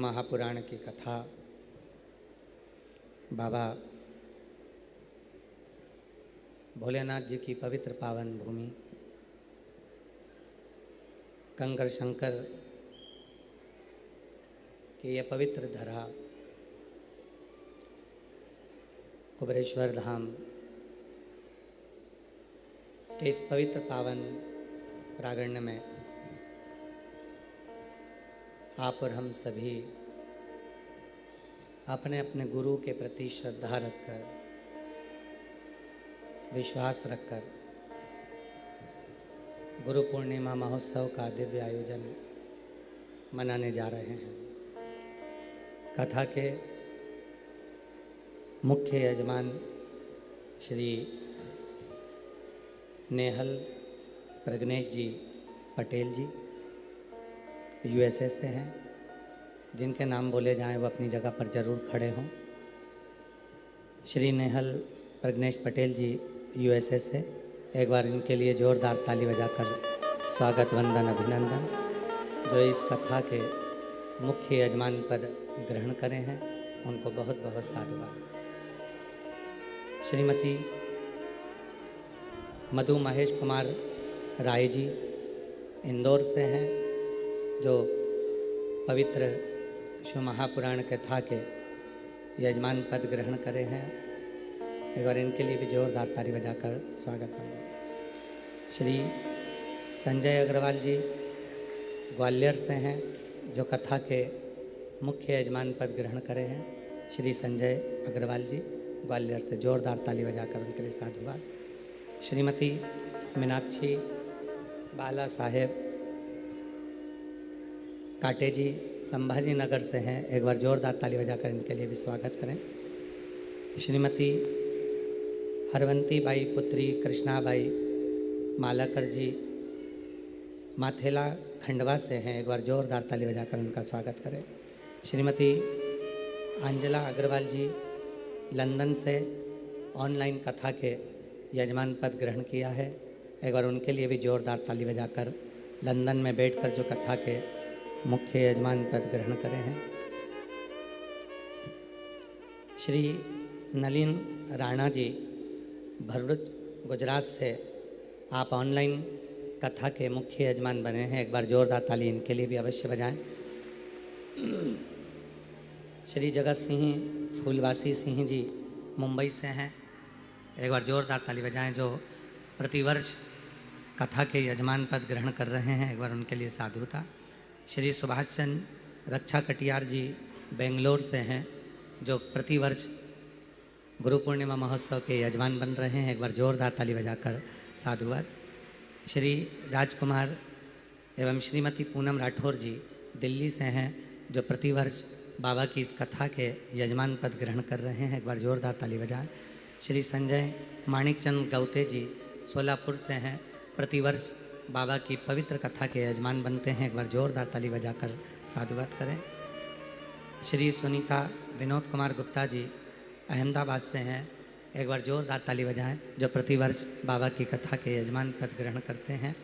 महापुराण की कथा बाबा भोलेनाथ जी की पवित्र पावन भूमि कंगर शंकर की यह पवित्र धरा कुबेरेश्वर धाम के इस पवित्र पावन प्रांगण में आप और हम सभी अपने अपने गुरु के प्रति श्रद्धा रखकर, विश्वास रखकर गुरु पूर्णिमा महोत्सव का दिव्य आयोजन मनाने जा रहे हैं। कथा के मुख्य यजमान श्री नेहल प्रज्ञेश जी पटेल जी यूएसए से हैं। जिनके नाम बोले जाएं वो अपनी जगह पर जरूर खड़े हों। श्री नेहल प्रज्ञेश पटेल जी यूएसए से, एक बार इनके लिए जोरदार ताली बजाकर स्वागत वंदन अभिनंदन। जो इस कथा के मुख्य यजमान पद ग्रहण करे हैं उनको बहुत बहुत साधुवाद। श्रीमती मधु महेश कुमार राय जी इंदौर से हैं, जो पवित्र शिव महापुराण कथा के यजमान पद ग्रहण करे हैं। एक बार इनके लिए भी जोरदार ताली बजाकर स्वागत वंदन। श्री संजय अग्रवाल जी ग्वालियर से हैं, जो कथा के मुख्य यजमान पद ग्रहण करे हैं। श्री संजय अग्रवाल जी ग्वालियर से, जोरदार ताली बजाकर उनके लिए साधुवाद। श्रीमती मीनाक्षी बाला साहेब काटे जी संभाजी नगर से हैं, एक बार जोरदार ताली बजाकर इनके लिए भी स्वागत करें। श्रीमती हरवंती बाई पुत्री कृष्णाबाई मालाकर जी माथेला खंडवा से हैं, एक बार जोरदार ताली बजाकर उनका स्वागत करें। श्रीमती अंजला अग्रवाल जी लंदन से ऑनलाइन कथा के यजमान पद ग्रहण किया है, एक बार उनके लिए भी जोरदार ताली बजाकर लंदन में बैठकर जो कथा के मुख्य यजमान पद ग्रहण करे हैं। श्री नलिन राणा जी भरूच गुजरात से आप ऑनलाइन कथा के मुख्य यजमान बने हैं, एक बार जोरदार ताली इनके लिए भी अवश्य बजाएं। श्री जगत सिंह फूलवासी सिंह जी मुंबई से हैं, एक बार जोरदार ताली बजाएं, जो प्रतिवर्ष कथा के यजमान पद ग्रहण कर रहे हैं, एक बार उनके लिए साधुता। श्री सुभाष चंद्र रक्षा कटियार जी बेंगलोर से हैं, जो प्रतिवर्ष गुरु पूर्णिमा महोत्सव के यजमान बन रहे हैं, एक बार जोरदार ताली बजाकर साधुवाद। श्री राजकुमार एवं श्रीमती पूनम राठौर जी दिल्ली से हैं, जो प्रतिवर्ष बाबा की इस कथा के यजमान पद ग्रहण कर रहे हैं, एक बार जोरदार ताली बजाएं। श्री संजय माणिक चंद गौते जी सोलापुर से हैं, प्रतिवर्ष बाबा की पवित्र कथा के यजमान बनते हैं, एक बार जोरदार ताली बजाकर साधुवाद करें। श्री सुनीता विनोद कुमार गुप्ता जी अहमदाबाद से हैं, एक बार जोरदार ताली बजाएं, जो प्रतिवर्ष बाबा की कथा के यजमान पद ग्रहण करते हैं।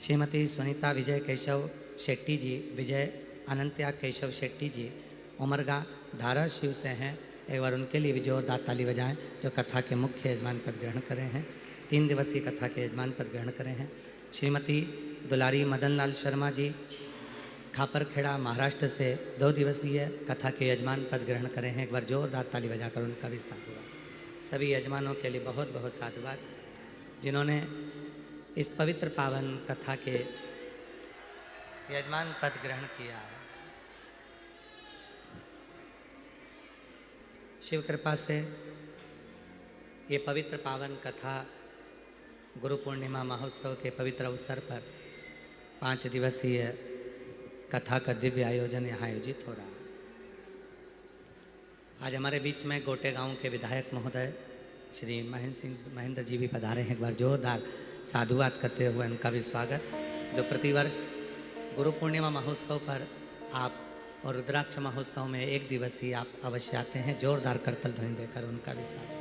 श्रीमती सुनीता विजय केशव शेट्टी जी विजय अनंत्या केशव शेट्टी जी उमरगा धारा शिव से हैं, एक बार उनके लिए भी जोरदार ताली बजाएं, जो कथा के मुख्य यजमान पद ग्रहण करे हैं, 3 दिवसीय कथा के यजमान पद ग्रहण करे हैं। श्रीमती दुलारी मदनलाल शर्मा जी खापरखेड़ा महाराष्ट्र से 2 दिवसीय कथा के यजमान पद ग्रहण करे हैं, एक बार जोरदार ताली बजाकर उनका भी साधुवाद। सभी यजमानों के लिए बहुत बहुत साधुवाद, जिन्होंने इस पवित्र पावन कथा के यजमान पद ग्रहण किया है। शिव कृपा से ये पवित्र पावन कथा गुरु पूर्णिमा महोत्सव के पवित्र अवसर पर 5 दिवसीय कथा का दिव्य आयोजन यहाँ आयोजित हो रहा है। आज हमारे बीच में गोटे गांव के विधायक महोदय श्री महेंद्र जी भी पधारे हैं, एक बार जोरदार साधुवाद करते हुए उनका भी स्वागत। जो प्रतिवर्ष गुरु पूर्णिमा महोत्सव पर आप और रुद्राक्ष महोत्सव में 1 दिवसीय आप अवश्य आते हैं, जोरदार करतल ध्वनि देकर उनका भी स्वागत।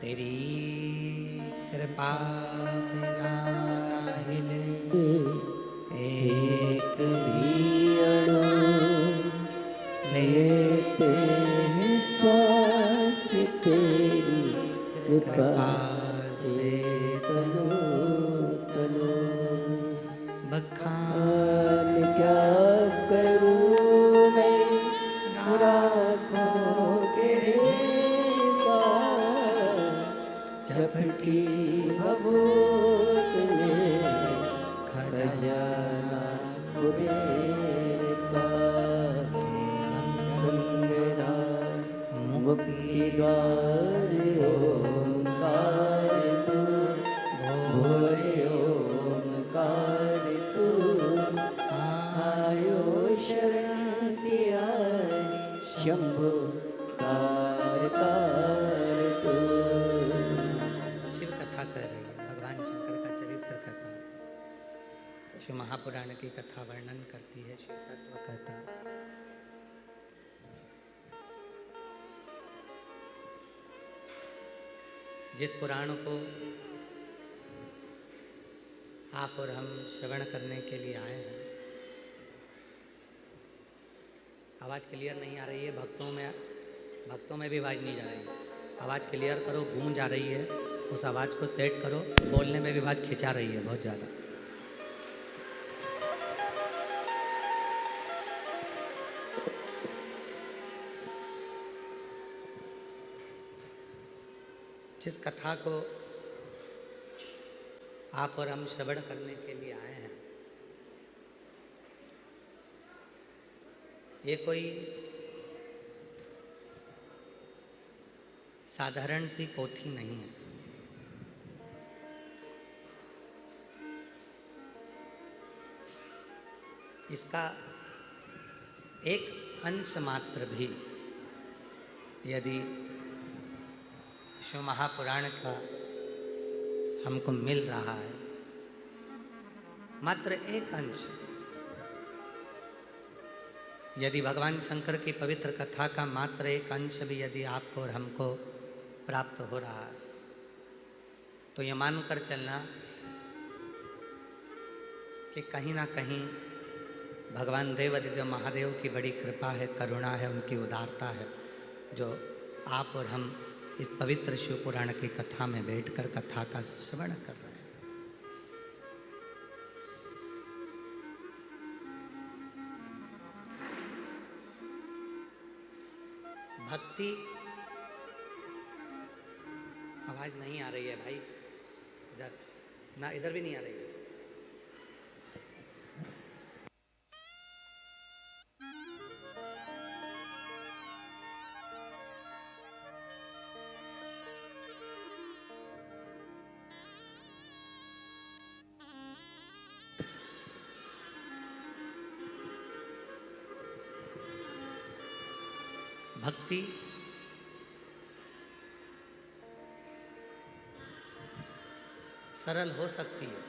तेरी कृपा बिना ना हिले एक भी अणु लेते हैं श्वास तेरी कृपा से तनो तनो। बखान क्या करूं मैं राखों के का चपटी भभूत में खजाना कुबेर का। गंगाधार मुक्ति द्वार ओंकार तू भोले ओंकार तू आयो शरण तिहारी शंभु तार तार तू। शिव कथा कर रही है, भगवान शंकर का चरित्र कथा। शिव महापुराण की कथा वर्णन करती है, शिव तत्व कथा। जिस पुराण को आप और हम श्रवण करने के लिए आए हैं, आवाज़ क्लियर नहीं आ रही है, भक्तों में भी आवाज़ नहीं जा रही है। आवाज़ क्लियर करो, गूंज आ रही है, उस आवाज़ को सेट करो। बोलने में भी आवाज़ खिंचा रही है बहुत ज़्यादा। जिस कथा को आप और हम श्रवण करने के लिए आए हैं, ये कोई साधारण सी पोथी नहीं है। इसका एक अंश मात्र भी यदि शिव महापुराण का हमको मिल रहा है, मात्र एक अंश, यदि भगवान शंकर की पवित्र कथा का मात्र एक अंश भी यदि आपको और हमको प्राप्त हो रहा है, तो ये मानकर चलना कि कहीं ना कहीं भगवान देवादिदेव महादेव की बड़ी कृपा है, करुणा है, उनकी उदारता है, जो आप और हम इस पवित्र शिव पुराण की कथा में बैठकर कथा का श्रवण कर रहे हैं। भक्ति, आवाज नहीं आ रही है भाई, इधर ना, इधर भी नहीं आ रही है। भक्ति सरल हो सकती है,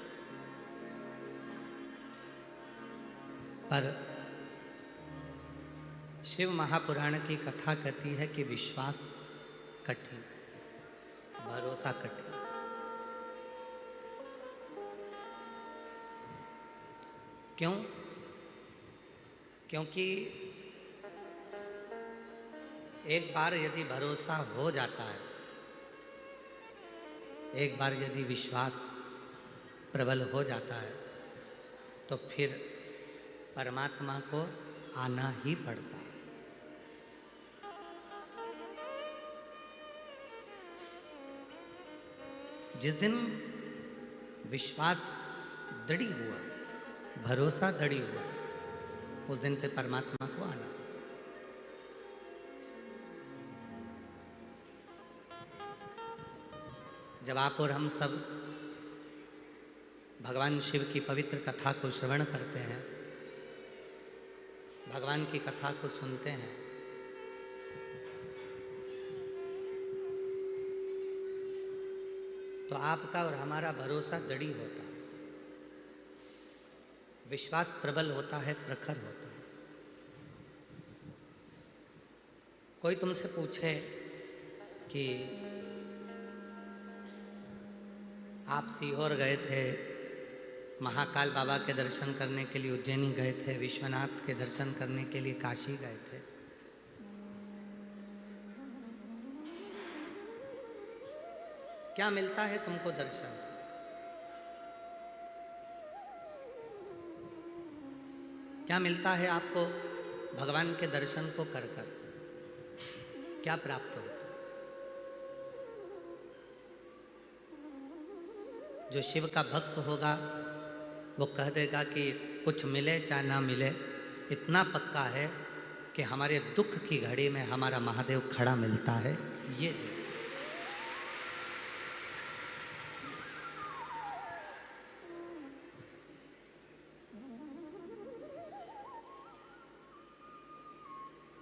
पर शिव महापुराण की कथा कहती है कि विश्वास कठिन, भरोसा कठिन। क्यों? क्योंकि एक बार यदि भरोसा हो जाता है, एक बार यदि विश्वास प्रबल हो जाता है, तो फिर परमात्मा को आना ही पड़ता है। जिस दिन विश्वास दृढ़ हुआ, भरोसा दृढ़ हुआ, उस दिन फिर परमात्मा को आना। जब आप और हम सब भगवान शिव की पवित्र कथा को श्रवण करते हैं, भगवान की कथा को सुनते हैं, तो आपका और हमारा भरोसा दृढ़ होता है, विश्वास प्रबल होता है, प्रखर होता है। कोई तुमसे पूछे कि आप सीहोर गए थे महाकाल बाबा के दर्शन करने के लिए उज्जैनी गए थे, विश्वनाथ के दर्शन करने के लिए काशी गए थे। क्या मिलता है तुमको दर्शन से? क्या मिलता है आपको भगवान के दर्शन को कर कर? क्या प्राप्त होता है? जो शिव का भक्त होगा वो कह देगा कि कुछ मिले चाहे ना मिले, इतना पक्का है कि हमारे दुख की घड़ी में हमारा महादेव खड़ा मिलता है। ये जी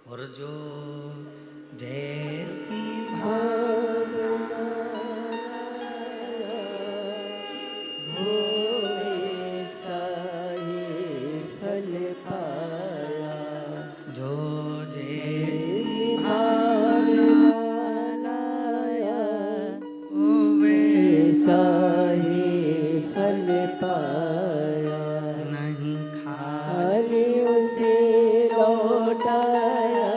और जो जैसी जो जैसी फल पाया, नहीं खाली उसे लौटाया,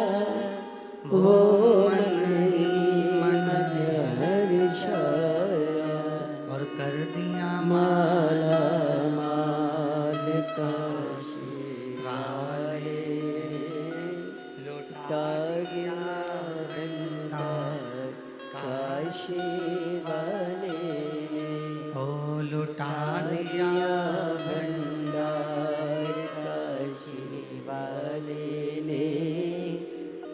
वो मन ही मन हर्षाया, और कर दिया माला माल काशी वाले, लौटा गया भंडार काशी वाले, ओ लुटा दिया भंडार काशी वाले ने,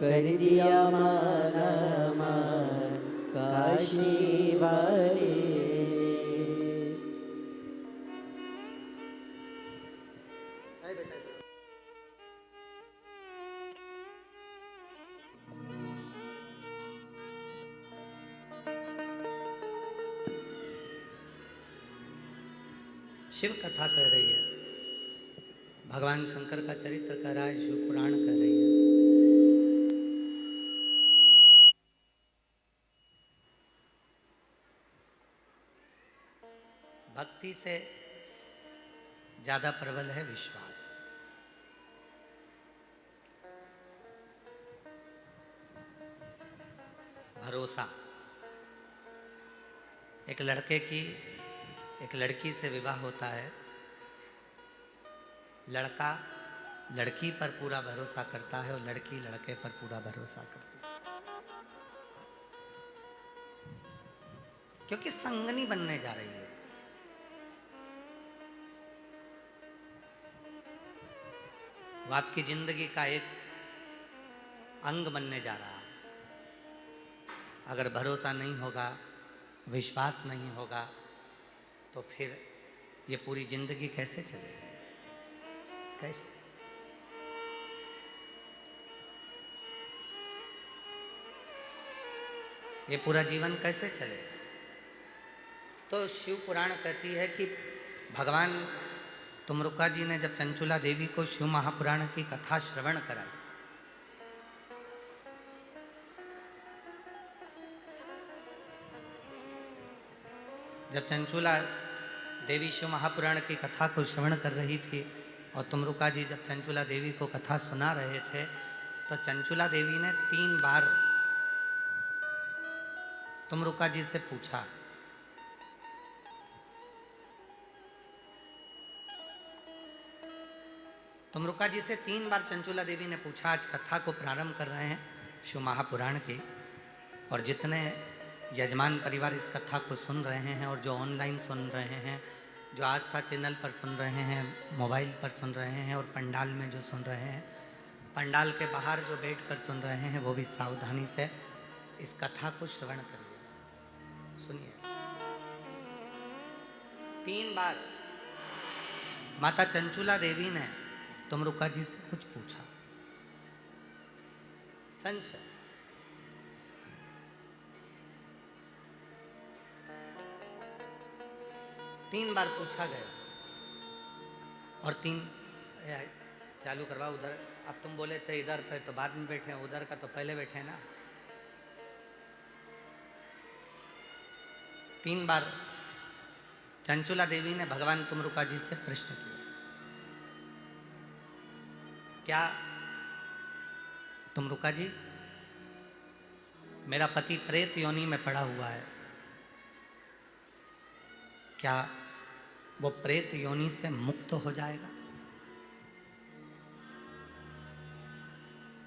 कर दिया माला माल काशी वाले ने। शिव कथा कह रही है, भगवान शंकर का चरित्र कह रहा है, शिव पुराण कह रही है। भक्ति से ज्यादा प्रबल है विश्वास। भरोसा। एक लड़के की एक लड़की से विवाह होता है, लड़का लड़की पर पूरा भरोसा करता है और लड़की लड़के पर पूरा भरोसा करती है, क्योंकि संगनी बनने जा रही है। वो आपकी जिंदगी का एक अंग बनने जा रहा है। अगर भरोसा नहीं होगा, विश्वास नहीं होगा, तो फिर ये पूरी जिंदगी कैसे चलेगी? कैसे? ये पूरा जीवन कैसे चलेगा? तो शिव पुराण कहती है कि भगवान तुमरुका जी ने जब चंचुला देवी को शिव महापुराण की कथा श्रवण कराई, जब चंचुला देवी शिव महापुराण की कथा को श्रवण कर रही थी और तुमरुका जी जब चंचुला देवी को कथा सुना रहे थे, तो चंचुला देवी ने 3 बार तुमरुका जी से पूछा, तुमरुका जी से 3 बार चंचुला देवी ने पूछा, आज कथा को प्रारंभ कर रहे हैं शिव महापुराण की, और जितने यजमान परिवार इस कथा को सुन रहे हैं और जो ऑनलाइन सुन रहे हैं, जो आस्था चैनल पर सुन रहे हैं, मोबाइल पर सुन रहे हैं और पंडाल में जो सुन रहे हैं, पंडाल के बाहर जो बैठकर सुन रहे हैं, वो भी सावधानी से इस कथा को श्रवण करिए, सुनिए। 3 बार माता चंचुला देवी ने तुमरुका जी से कुछ पूछा, संशय। तीन बार पूछा गया और 3 चालू करवा उधर। अब तुम बोले थे इधर पे तो बाद में बैठे, उधर का तो पहले बैठे ना। 3 बार चंचुला देवी ने भगवान तुमरुका जी से प्रश्न किया, क्या तुमरुका जी, मेरा पति प्रेत योनि में पड़ा हुआ है, क्या वो प्रेत योनि से मुक्त हो जाएगा?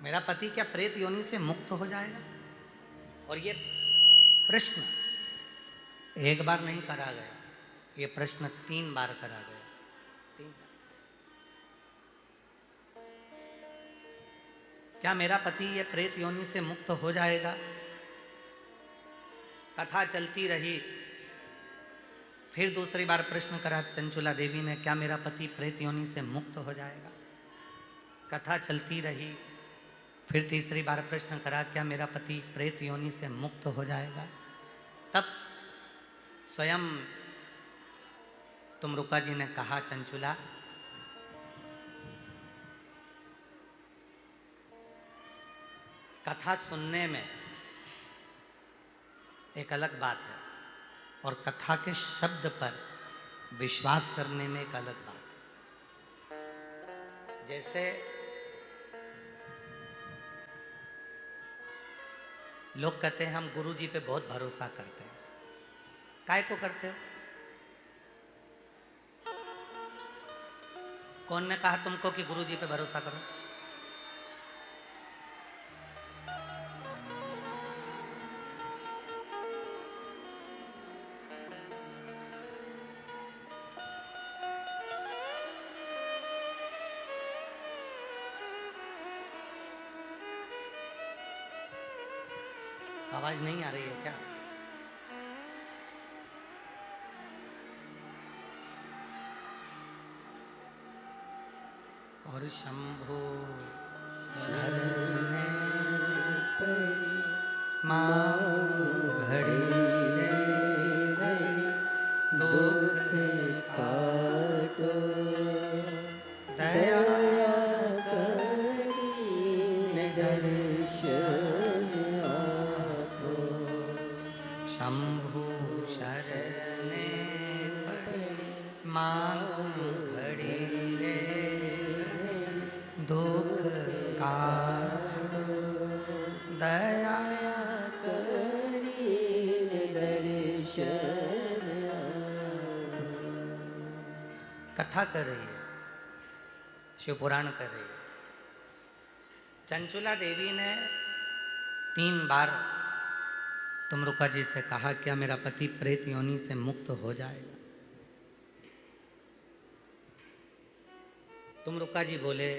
मेरा पति क्या प्रेत योनि से मुक्त हो जाएगा? और ये प्रश्न एक बार नहीं करा गया, ये प्रश्न 3 बार करा गया। 3 बार। क्या मेरा पति ये प्रेत योनि से मुक्त हो जाएगा? कथा चलती रही। फिर दूसरी बार प्रश्न करा चंचुला देवी ने, क्या मेरा पति प्रेत योनि से मुक्त हो जाएगा? कथा चलती रही। फिर तीसरी बार प्रश्न करा, क्या मेरा पति प्रेत योनि से मुक्त हो जाएगा? तब स्वयं तुमरुका जी ने कहा, चंचुला, कथा सुनने में एक अलग बात है और कथा के शब्द पर विश्वास करने में एक अलग बात है। जैसे लोग कहते हैं हम गुरु जी पे बहुत भरोसा करते हैं। काय को करते हो? कौन ने कहा तुमको कि गुरु जी पे भरोसा करो? आवाज नहीं आ रही है क्या? और शंभो शरणे मां घड़ी रे दुख काटो दया करीने दर्शन आपो। शंभु शरणे मांगू घड़ी रे दुख काटो दया करीने दर्शन आपो। कथा कर रही है, शिव पुराण कर रही है। चंचुला देवी ने 3 बार तुमरुका जी से कहा, क्या मेरा पति प्रेत योनि से मुक्त हो जाएगा? तुमरुका जी बोले,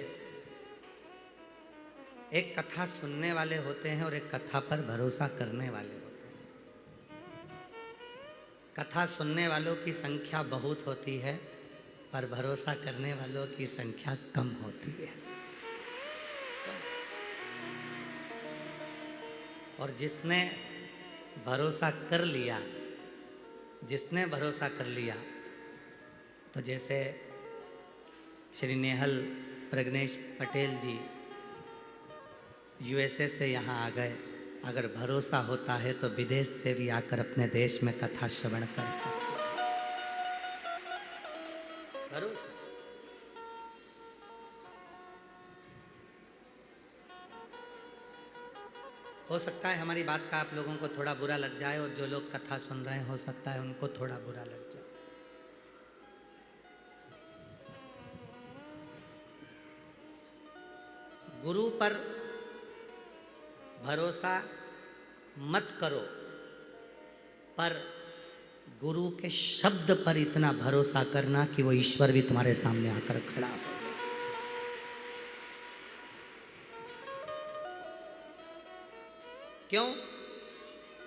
एक कथा सुनने वाले होते हैं और एक कथा पर भरोसा करने वाले होते हैं। कथा सुनने वालों की संख्या बहुत होती है, पर भरोसा करने वालों की संख्या कम होती है। और जिसने भरोसा कर लिया, जिसने भरोसा कर लिया, तो जैसे श्री नेहल प्रज्ञेश पटेल जी यूएसए से यहाँ आ गए, अगर भरोसा होता है तो विदेश से भी आकर अपने देश में कथा श्रवण कर सकते हैं। भरोसा। हो सकता है हमारी बात का आप लोगों को थोड़ा बुरा लग जाए, और जो लोग कथा सुन रहे हैं हो सकता है उनको थोड़ा बुरा लग जाए। गुरु पर भरोसा मत करो, पर गुरु के शब्द पर इतना भरोसा करना कि वो ईश्वर भी तुम्हारे सामने आकर खड़ा हो। क्यों?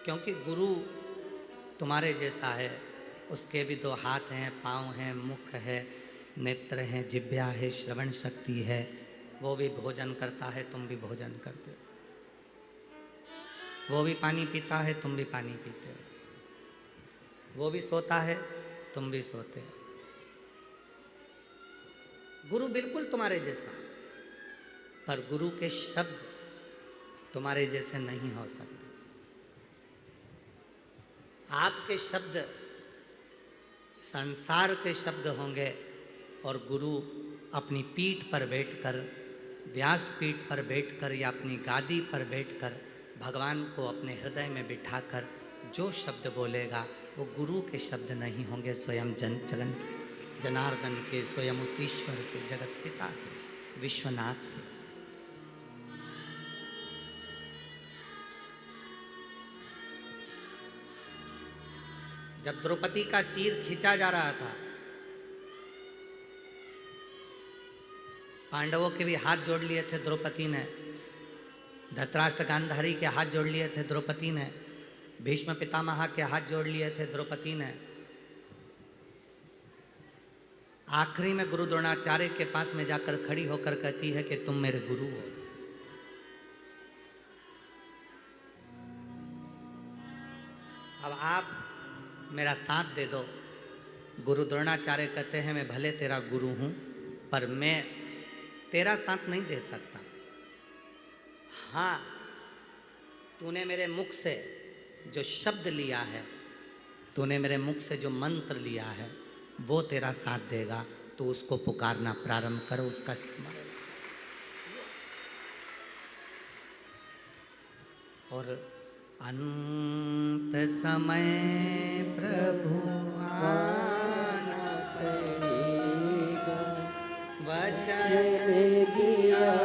क्योंकि गुरु तुम्हारे जैसा है, उसके भी 2 हाथ हैं, पाँव हैं, मुख है, नेत्र हैं, जिह्वा है, श्रवण शक्ति है। वो भी भोजन करता है, तुम भी भोजन करते हो। वो भी पानी पीता है, तुम भी पानी पीते हो। वो भी सोता है, तुम भी सोते हो। गुरु बिल्कुल तुम्हारे जैसा है, पर गुरु के शब्द तुम्हारे जैसे नहीं हो सकते। आपके शब्द संसार के शब्द होंगे और गुरु अपनी पीठ पर बैठकर, व्यास पीठ पर बैठकर या अपनी गादी पर बैठकर भगवान को अपने हृदय में बिठाकर जो शब्द बोलेगा वो गुरु के शब्द नहीं होंगे, स्वयं जनार्दन के, स्वयं उस ईश्वर के, जगत पिता के, विश्वनाथ के। जब द्रौपदी का चीर खींचा जा रहा था, पांडवों के भी हाथ जोड़ लिए थे द्रौपदी ने, धृतराष्ट्र गांधारी के हाथ जोड़ लिए थे द्रौपदी ने, भीष्म पितामह के हाथ जोड़ लिए थे द्रौपदी ने। आखिरी में गुरु द्रोणाचार्य के पास में जाकर खड़ी होकर कहती है कि तुम मेरे गुरु हो। अब आप मेरा साथ दे दो। गुरु द्रोणाचार्य कहते हैं मैं भले तेरा गुरु हूं पर मैं तेरा साथ नहीं दे सकता। हाँ, तूने मेरे मुख से जो शब्द लिया है, तूने मेरे मुख से जो मंत्र लिया है वो तेरा साथ देगा, तो उसको पुकारना प्रारंभ करो, उसका स्मरण। और अंत समय प्रभु आना पड़ेगा, वचन दिया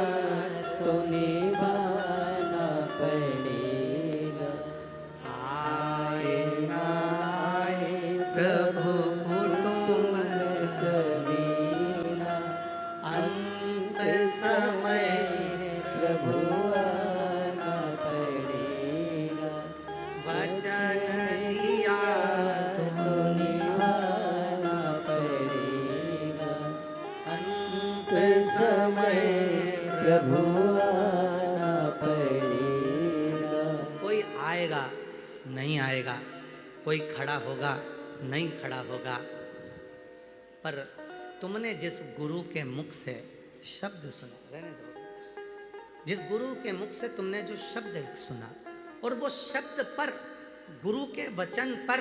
तो निभाना पड़ेगा। आए ना आए प्रभु कुटुंब कबीरा, अंत समय प्रभु आना पड़ेगा। वचन दिया तो निभाना पड़ेगा। अंत समय प्रभु आना पड़ेगा। कोई आएगा नहीं आएगा, कोई खड़ा होगा नहीं खड़ा होगा, पर तुमने जिस गुरु के मुख से शब्द सुना, रहने दो, जिस गुरु के मुख से तुमने जो शब्द सुना, और वो शब्द पर, गुरु के वचन पर,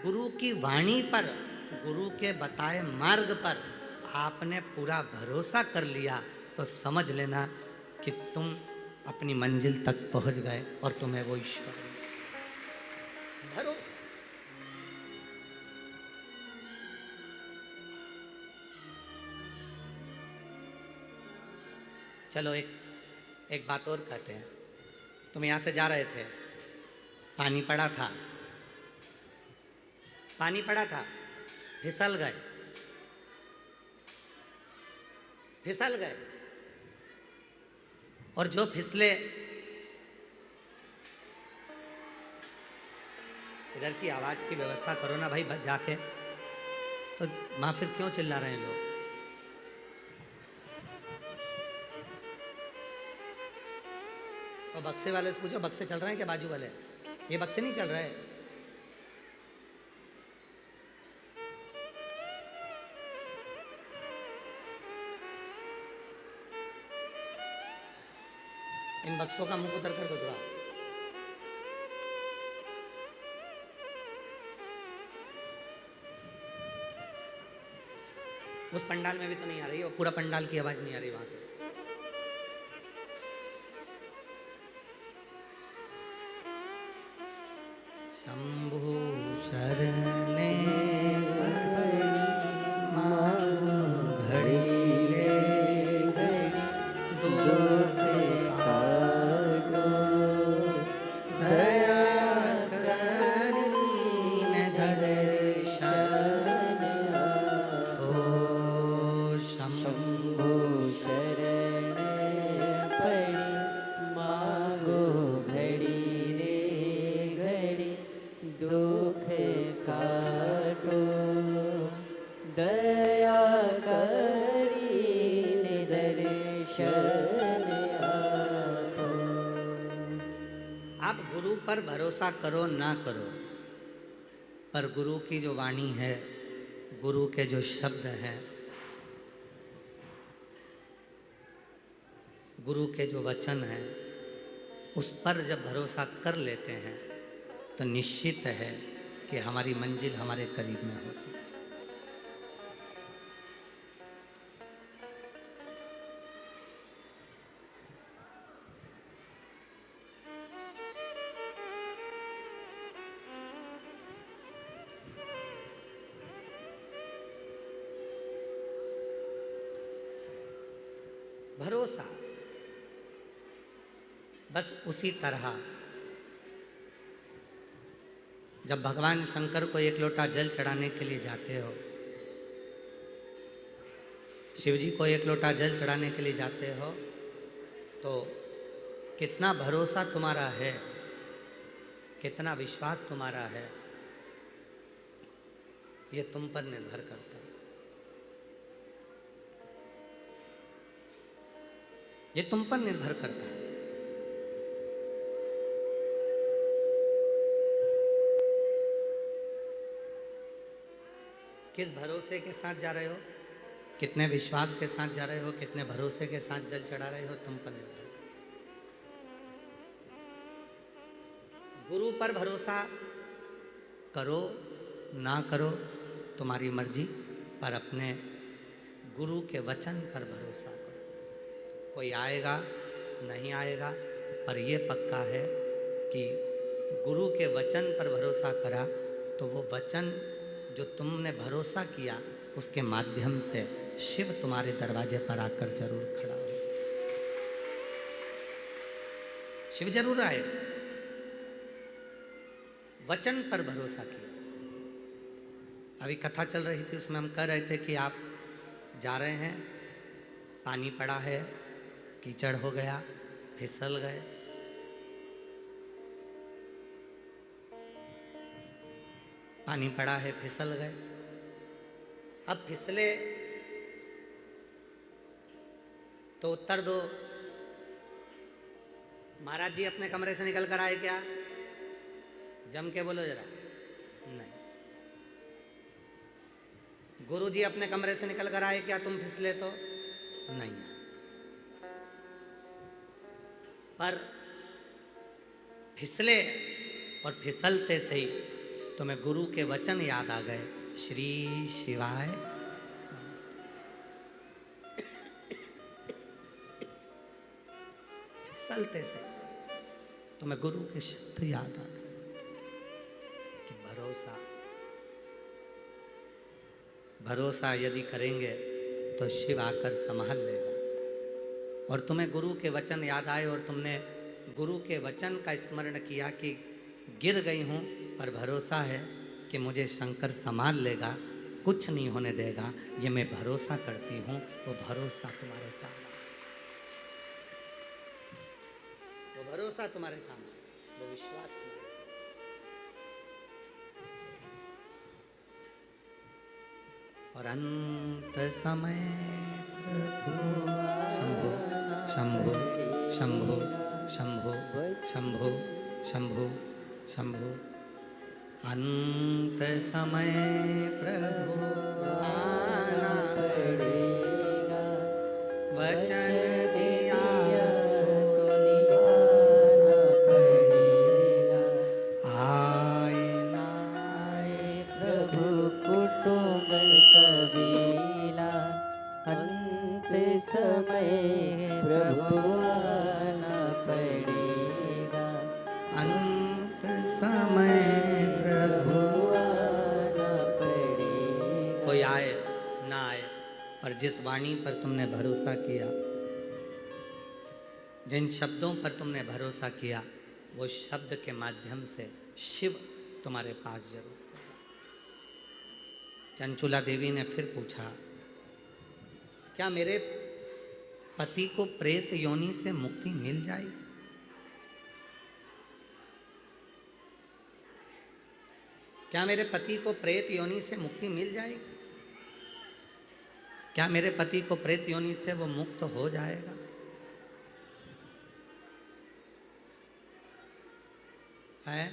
गुरु की वाणी पर, गुरु के बताए मार्ग पर आपने पूरा भरोसा कर लिया, तो समझ लेना कि तुम अपनी मंजिल तक पहुंच गए और तुम्हें वो ईश्वर मिला। भरोसा। चलो एक बात और कहते हैं। तुम यहां से जा रहे थे, पानी पड़ा था, पानी पड़ा था, फिसल गए, फिसल गए, और जो फिसले, इधर की आवाज की व्यवस्था करो ना भाई जाके, तो वहां फिर क्यों चिल्ला रहे हैं लोग? तो बक्से वाले से पूछो, बक्से चल रहे हैं क्या बाजू वाले? ये बक्से नहीं चल रहे। इन बक्सों का मुंह उतर कर दो थोड़ा। उस पंडाल में भी तो नहीं आ रही, और पूरा पंडाल की आवाज नहीं आ रही वहां पे। शंभु शरणे मांगो घड़ी रे घड़ी, दुख काटो, दया करीने दर्शन आपो। शंभु शरण पड़ी, मांगो घड़ी रे घड़ी, दुख काटो, दया करीने दर्शन आपो। आप गुरु पर भरोसा करो ना करो, पर गुरु की जो वाणी है, गुरु के जो शब्द हैं, गुरु के जो वचन हैं, उस पर जब भरोसा कर लेते हैं तो निश्चित है कि हमारी मंजिल हमारे करीब में होती है। भरोसा। बस उसी तरह जब भगवान शंकर को एक लोटा जल चढ़ाने के लिए जाते हो, शिव जी को एक लोटा जल चढ़ाने के लिए जाते हो, तो कितना भरोसा तुम्हारा है, कितना विश्वास तुम्हारा है, ये तुम पर निर्भर करता है। ये तुम पर निर्भर करता है। किस भरोसे के साथ जा रहे हो, कितने विश्वास के साथ जा रहे हो, कितने भरोसे के साथ जल चढ़ा रहे हो, तुम पर निर्भर करता है। गुरु पर भरोसा करो ना करो तुम्हारी मर्जी, पर अपने गुरु के वचन पर भरोसा करो। कोई आएगा नहीं आएगा, पर यह पक्का है कि गुरु के वचन पर भरोसा करा तो वो वचन जो तुमने भरोसा किया उसके माध्यम से शिव तुम्हारे दरवाजे पर आकर जरूर खड़ा हो। शिव जरूर आएगा। वचन पर भरोसा किया। अभी कथा चल रही थी, उसमें हम कह रहे थे कि आप जा रहे हैं, पानी पड़ा है, कीचड़ हो गया, फिसल गए, पानी पड़ा है, फिसल गए। अब फिसले तो उत्तर दो, महाराज जी अपने कमरे से निकल कर आए क्या? जम के बोलो जरा। नहीं। गुरु जी अपने कमरे से निकल कर आए क्या तुम फिसले तो? नहीं। पर फिसले और फिसलते से ही तुम्हें गुरु के वचन याद आ गए, श्री शिवाय नमस्ते। फिसलते से तुम्हें गुरु के शब्द याद आ गए कि भरोसा यदि करेंगे तो शिव आकर संभाल लेगा। और तुम्हें गुरु के वचन याद आए और तुमने गुरु के वचन का स्मरण किया कि गिर गई हूँ पर भरोसा है कि मुझे शंकर संभाल लेगा, कुछ नहीं होने देगा, ये मैं भरोसा करती हूँ। वो भरोसा तुम्हारे काम आए, वो भरोसा तुम्हारे काम आए, वो विश्वास तुम्हारे। और अंत समय प्रभु शंभो शंभो शंभो शंभो शंभो शंभो शंभो, अंत समय प्रभु आना पड़ेगा, वचन दिया तो निभाना पड़ेगा। आए ना आए प्रभु कुटुंब कबीला, अंत समय प्रभु आना पड़ेगा। अंत समय प्रभु आना पड़ेगा। कोई आए ना आए, पर जिस वाणी पर तुमने भरोसा किया, जिन शब्दों पर तुमने भरोसा किया, वो शब्द के माध्यम से शिव तुम्हारे पास जरूर होगा। चंचुला देवी ने फिर पूछा, क्या मेरे पति को प्रेत योनि से मुक्ति मिल जाएगी? क्या मेरे पति को प्रेत योनि से मुक्ति मिल जाएगी? क्या मेरे पति को प्रेत योनि से वो मुक्त हो जाएगा? है?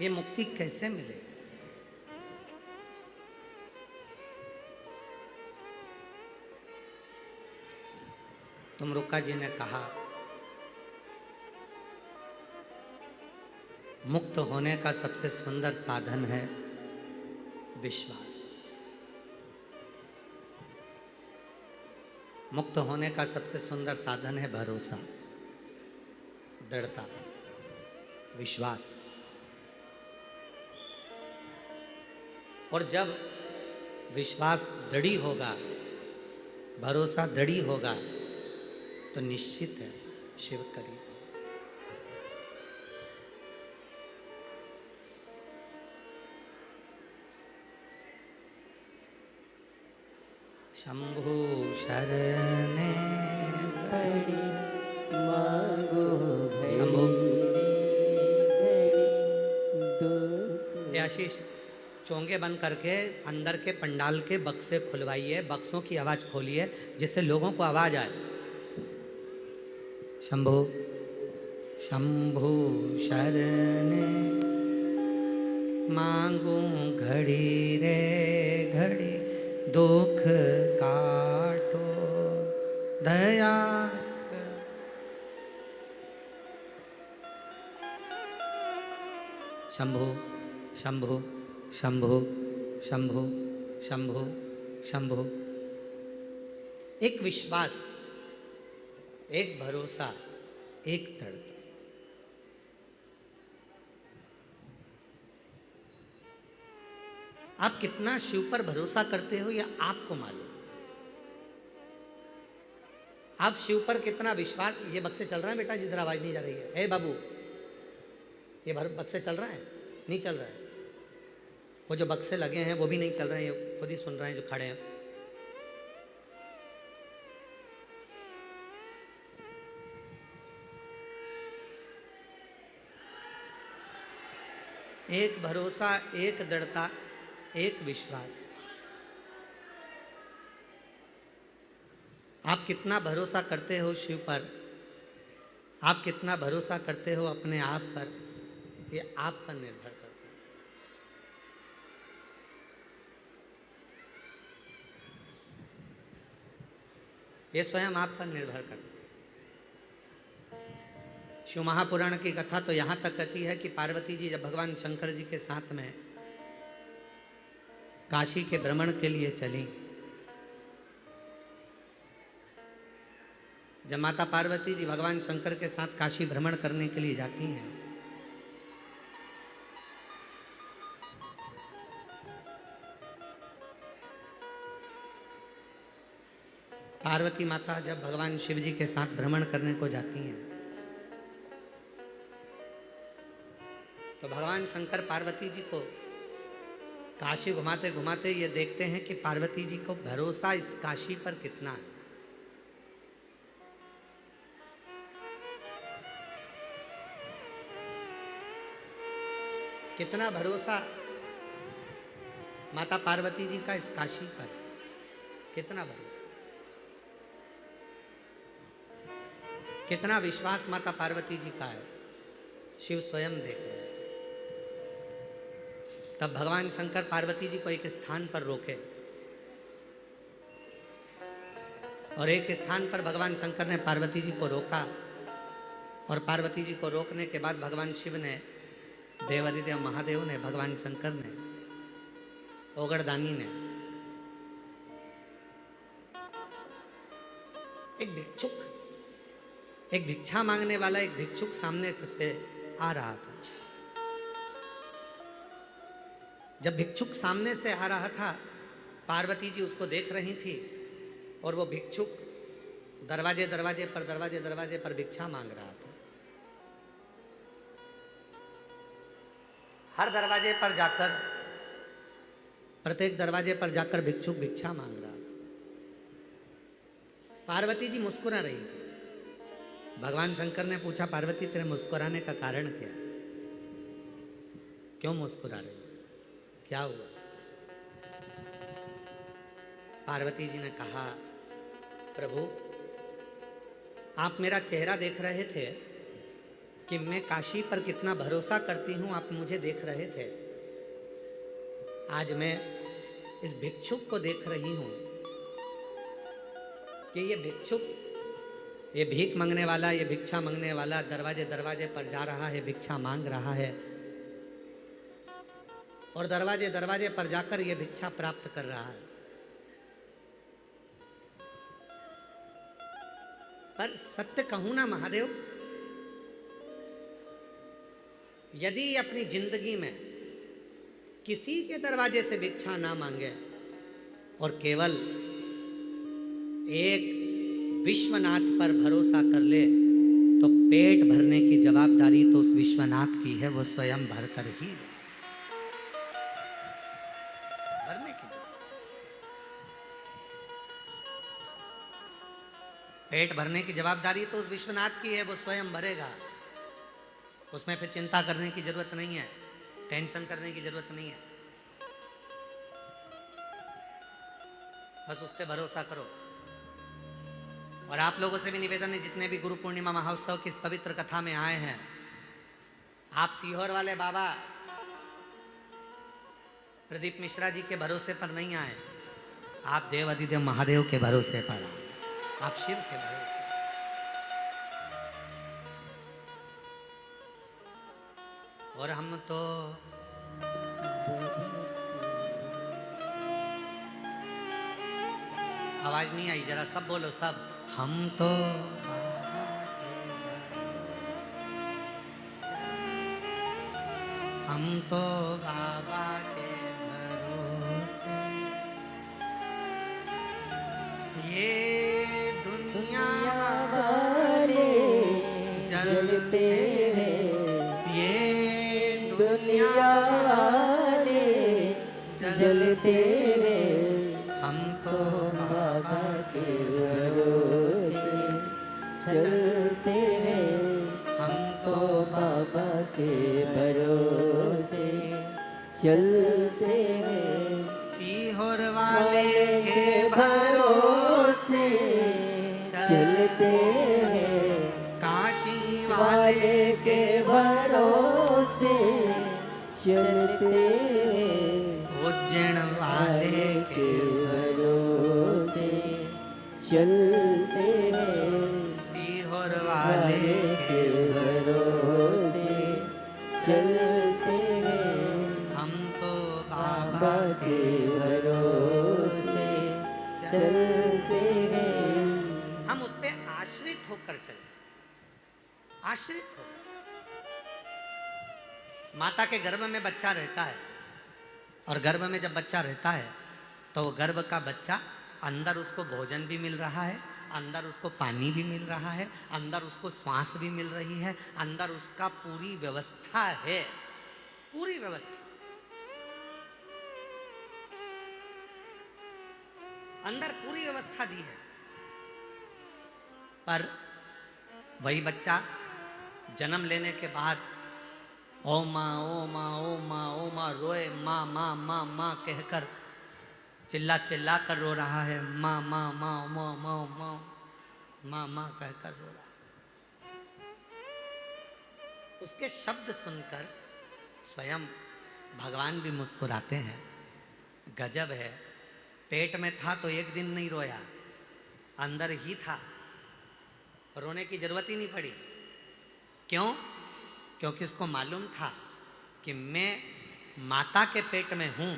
ये मुक्ति कैसे मिलेगी? तुमरुका जी ने कहा, मुक्त होने का सबसे सुंदर साधन है विश्वास। मुक्त होने का सबसे सुंदर साधन है भरोसा। दृढ़ता, विश्वास। और जब विश्वास दृढ़ी होगा, भरोसा दृढ़ी होगा, तो निश्चित है शिव करीब। शंभु शरणे घड़ी मांगो शंभु। घड़ी दुख ये आशीष, चोंगे बंद करके अंदर के पंडाल के बक्से खुलवाइए, बक्सों की आवाज खोलिए जिससे लोगों को आवाज आए। शंभु शंभु शरणे मांगू घड़ी रे घड़ी, दुख काटो दया कर। शंभु शंभु शंभु शंभु शंभु शंभु। एक विश्वास, एक भरोसा, एक दृढ़ता। आप कितना शिव पर भरोसा करते हो, यह आपको मालूम। आप शिव पर कितना विश्वास। ये बक्से चल रहा है बेटा, जिधर आवाज नहीं जा रही है। ए बाबू, ये बक्से चल रहा है? नहीं चल रहा है। वो जो बक्से लगे हैं वो भी नहीं चल रहे हैं, ये खुद ही सुन रहे हैं जो खड़े हैं। एक भरोसा, एक दृढ़ता, एक विश्वास। आप कितना भरोसा करते हो शिव पर, आप कितना भरोसा करते हो अपने आप पर, ये आप पर निर्भर करता है। ये स्वयं आप पर निर्भर करता है। शिव महापुराण की कथा तो यहाँ तक कहती है कि पार्वती जी जब भगवान शंकर जी के साथ में काशी के भ्रमण के लिए चली, जब माता पार्वती जी भगवान शंकर के साथ काशी भ्रमण करने के लिए जाती हैं, पार्वती माता जब भगवान शिव जी के साथ भ्रमण करने को जाती हैं, तो भगवान शंकर पार्वती जी को काशी घुमाते घुमाते ये देखते हैं कि पार्वती जी को भरोसा इस काशी पर कितना है। कितना भरोसा माता पार्वती जी का इस काशी पर, कितना भरोसा, कितना विश्वास माता पार्वती जी का है, शिव स्वयं देख रहे हैं। तब भगवान शंकर पार्वती जी को एक स्थान पर रोके, और एक स्थान पर भगवान शंकर ने पार्वती जी को रोका, और पार्वती जी को रोकने के बाद भगवान शिव ने, देवादिदेव महादेव ने, भगवान शंकर ने, ओगड़दानी ने, एक भिक्षा मांगने वाला एक भिक्षुक सामने से आ रहा था। जब भिक्षुक सामने से आ रहा था, पार्वती जी उसको देख रही थी, और वो भिक्षुक दरवाजे दरवाजे पर भिक्षा मांग रहा था। हर दरवाजे पर जाकर, प्रत्येक दरवाजे पर जाकर भिक्षुक भिक्षा मांग रहा था। पार्वती जी मुस्कुरा रही थी। भगवान शंकर ने पूछा, पार्वती तेरे मुस्कुराने का कारण क्या है? क्यों मुस्कुरा रही, क्या हुआ? पार्वती जी ने कहा, प्रभु आप मेरा चेहरा देख रहे थे कि मैं काशी पर कितना भरोसा करती हूँ, आप मुझे देख रहे थे। आज मैं इस भिक्षुक को देख रही हूँ कि ये भिक्षुक, ये भीख मांगने वाला, ये भिक्षा मांगने वाला दरवाजे दरवाजे पर जा रहा है, भिक्षा मांग रहा है, और दरवाजे दरवाजे पर जाकर ये भिक्षा प्राप्त कर रहा है। पर सत्य कहूं ना महादेव, यदि अपनी जिंदगी में किसी के दरवाजे से भिक्षा ना मांगे और केवल एक विश्वनाथ पर भरोसा कर ले, तो पेट भरने की जवाबदारी तो उस विश्वनाथ की है, वो स्वयं भर कर ही दे। भरने की पेट भरने की जवाबदारी तो उस विश्वनाथ की है, वो स्वयं भरेगा। उसमें फिर चिंता करने की जरूरत नहीं है, टेंशन करने की जरूरत नहीं है, बस उस पर भरोसा करो। और आप लोगों से भी निवेदन है, जितने भी गुरु पूर्णिमा महोत्सव की इस पवित्र कथा में आए हैं, आप सीहोर वाले बाबा प्रदीप मिश्रा जी के भरोसे पर नहीं आए, आप देव अधिदेव महादेव के भरोसे पर आए, आप शिव के भरोसे। और हम तो आवाज नहीं आई, जरा सब बोलो, सब। हम तो हम तो बाबा के भरोसे, ये दुनिया वाले जलते हैं, ये दुनिया वाले जलते हैं, हम तो बाबा के भरोसे चलते हैं, हम तो बाबा के भरोसे चलते हैं, सीहोर वाले के भरोसे चलते हैं, काशी वाले के भरोसे चलते हैं, उज्जैन वाले के भरोसे चलते हैं, सीहोर वाले के भरोसे चलते हैं, हम तो बाबा बाबा के भरोसे चलते हैं। हम उस पे आश्रित होकर चले, आश्रित हो। माता के गर्भ में बच्चा रहता है, और गर्भ में जब बच्चा रहता है तो वो गर्भ का बच्चा, अंदर उसको भोजन भी मिल रहा है, अंदर उसको पानी भी मिल रहा है, अंदर उसको श्वास भी मिल रही है, अंदर उसका पूरी व्यवस्था है, पूरी व्यवस्था। अंदर पूरी व्यवस्था दी है। पर वही बच्चा जन्म लेने के बाद ओ माँ ओ माँ ओ माँ ओ माँ रोए, माँ माँ माँ माँ कहकर चिल्ला चिल्ला कर रो रहा है, माँ माँ माँ माँ माँ माँ माँ माँ कहकर रो रहा है। उसके शब्द सुनकर स्वयं भगवान भी मुस्कुराते हैं। गजब है, पेट में था तो एक दिन नहीं रोया, अंदर ही था, रोने की जरूरत ही नहीं पड़ी। क्यों? क्योंकि उसको मालूम था कि मैं माता के पेट में हूं,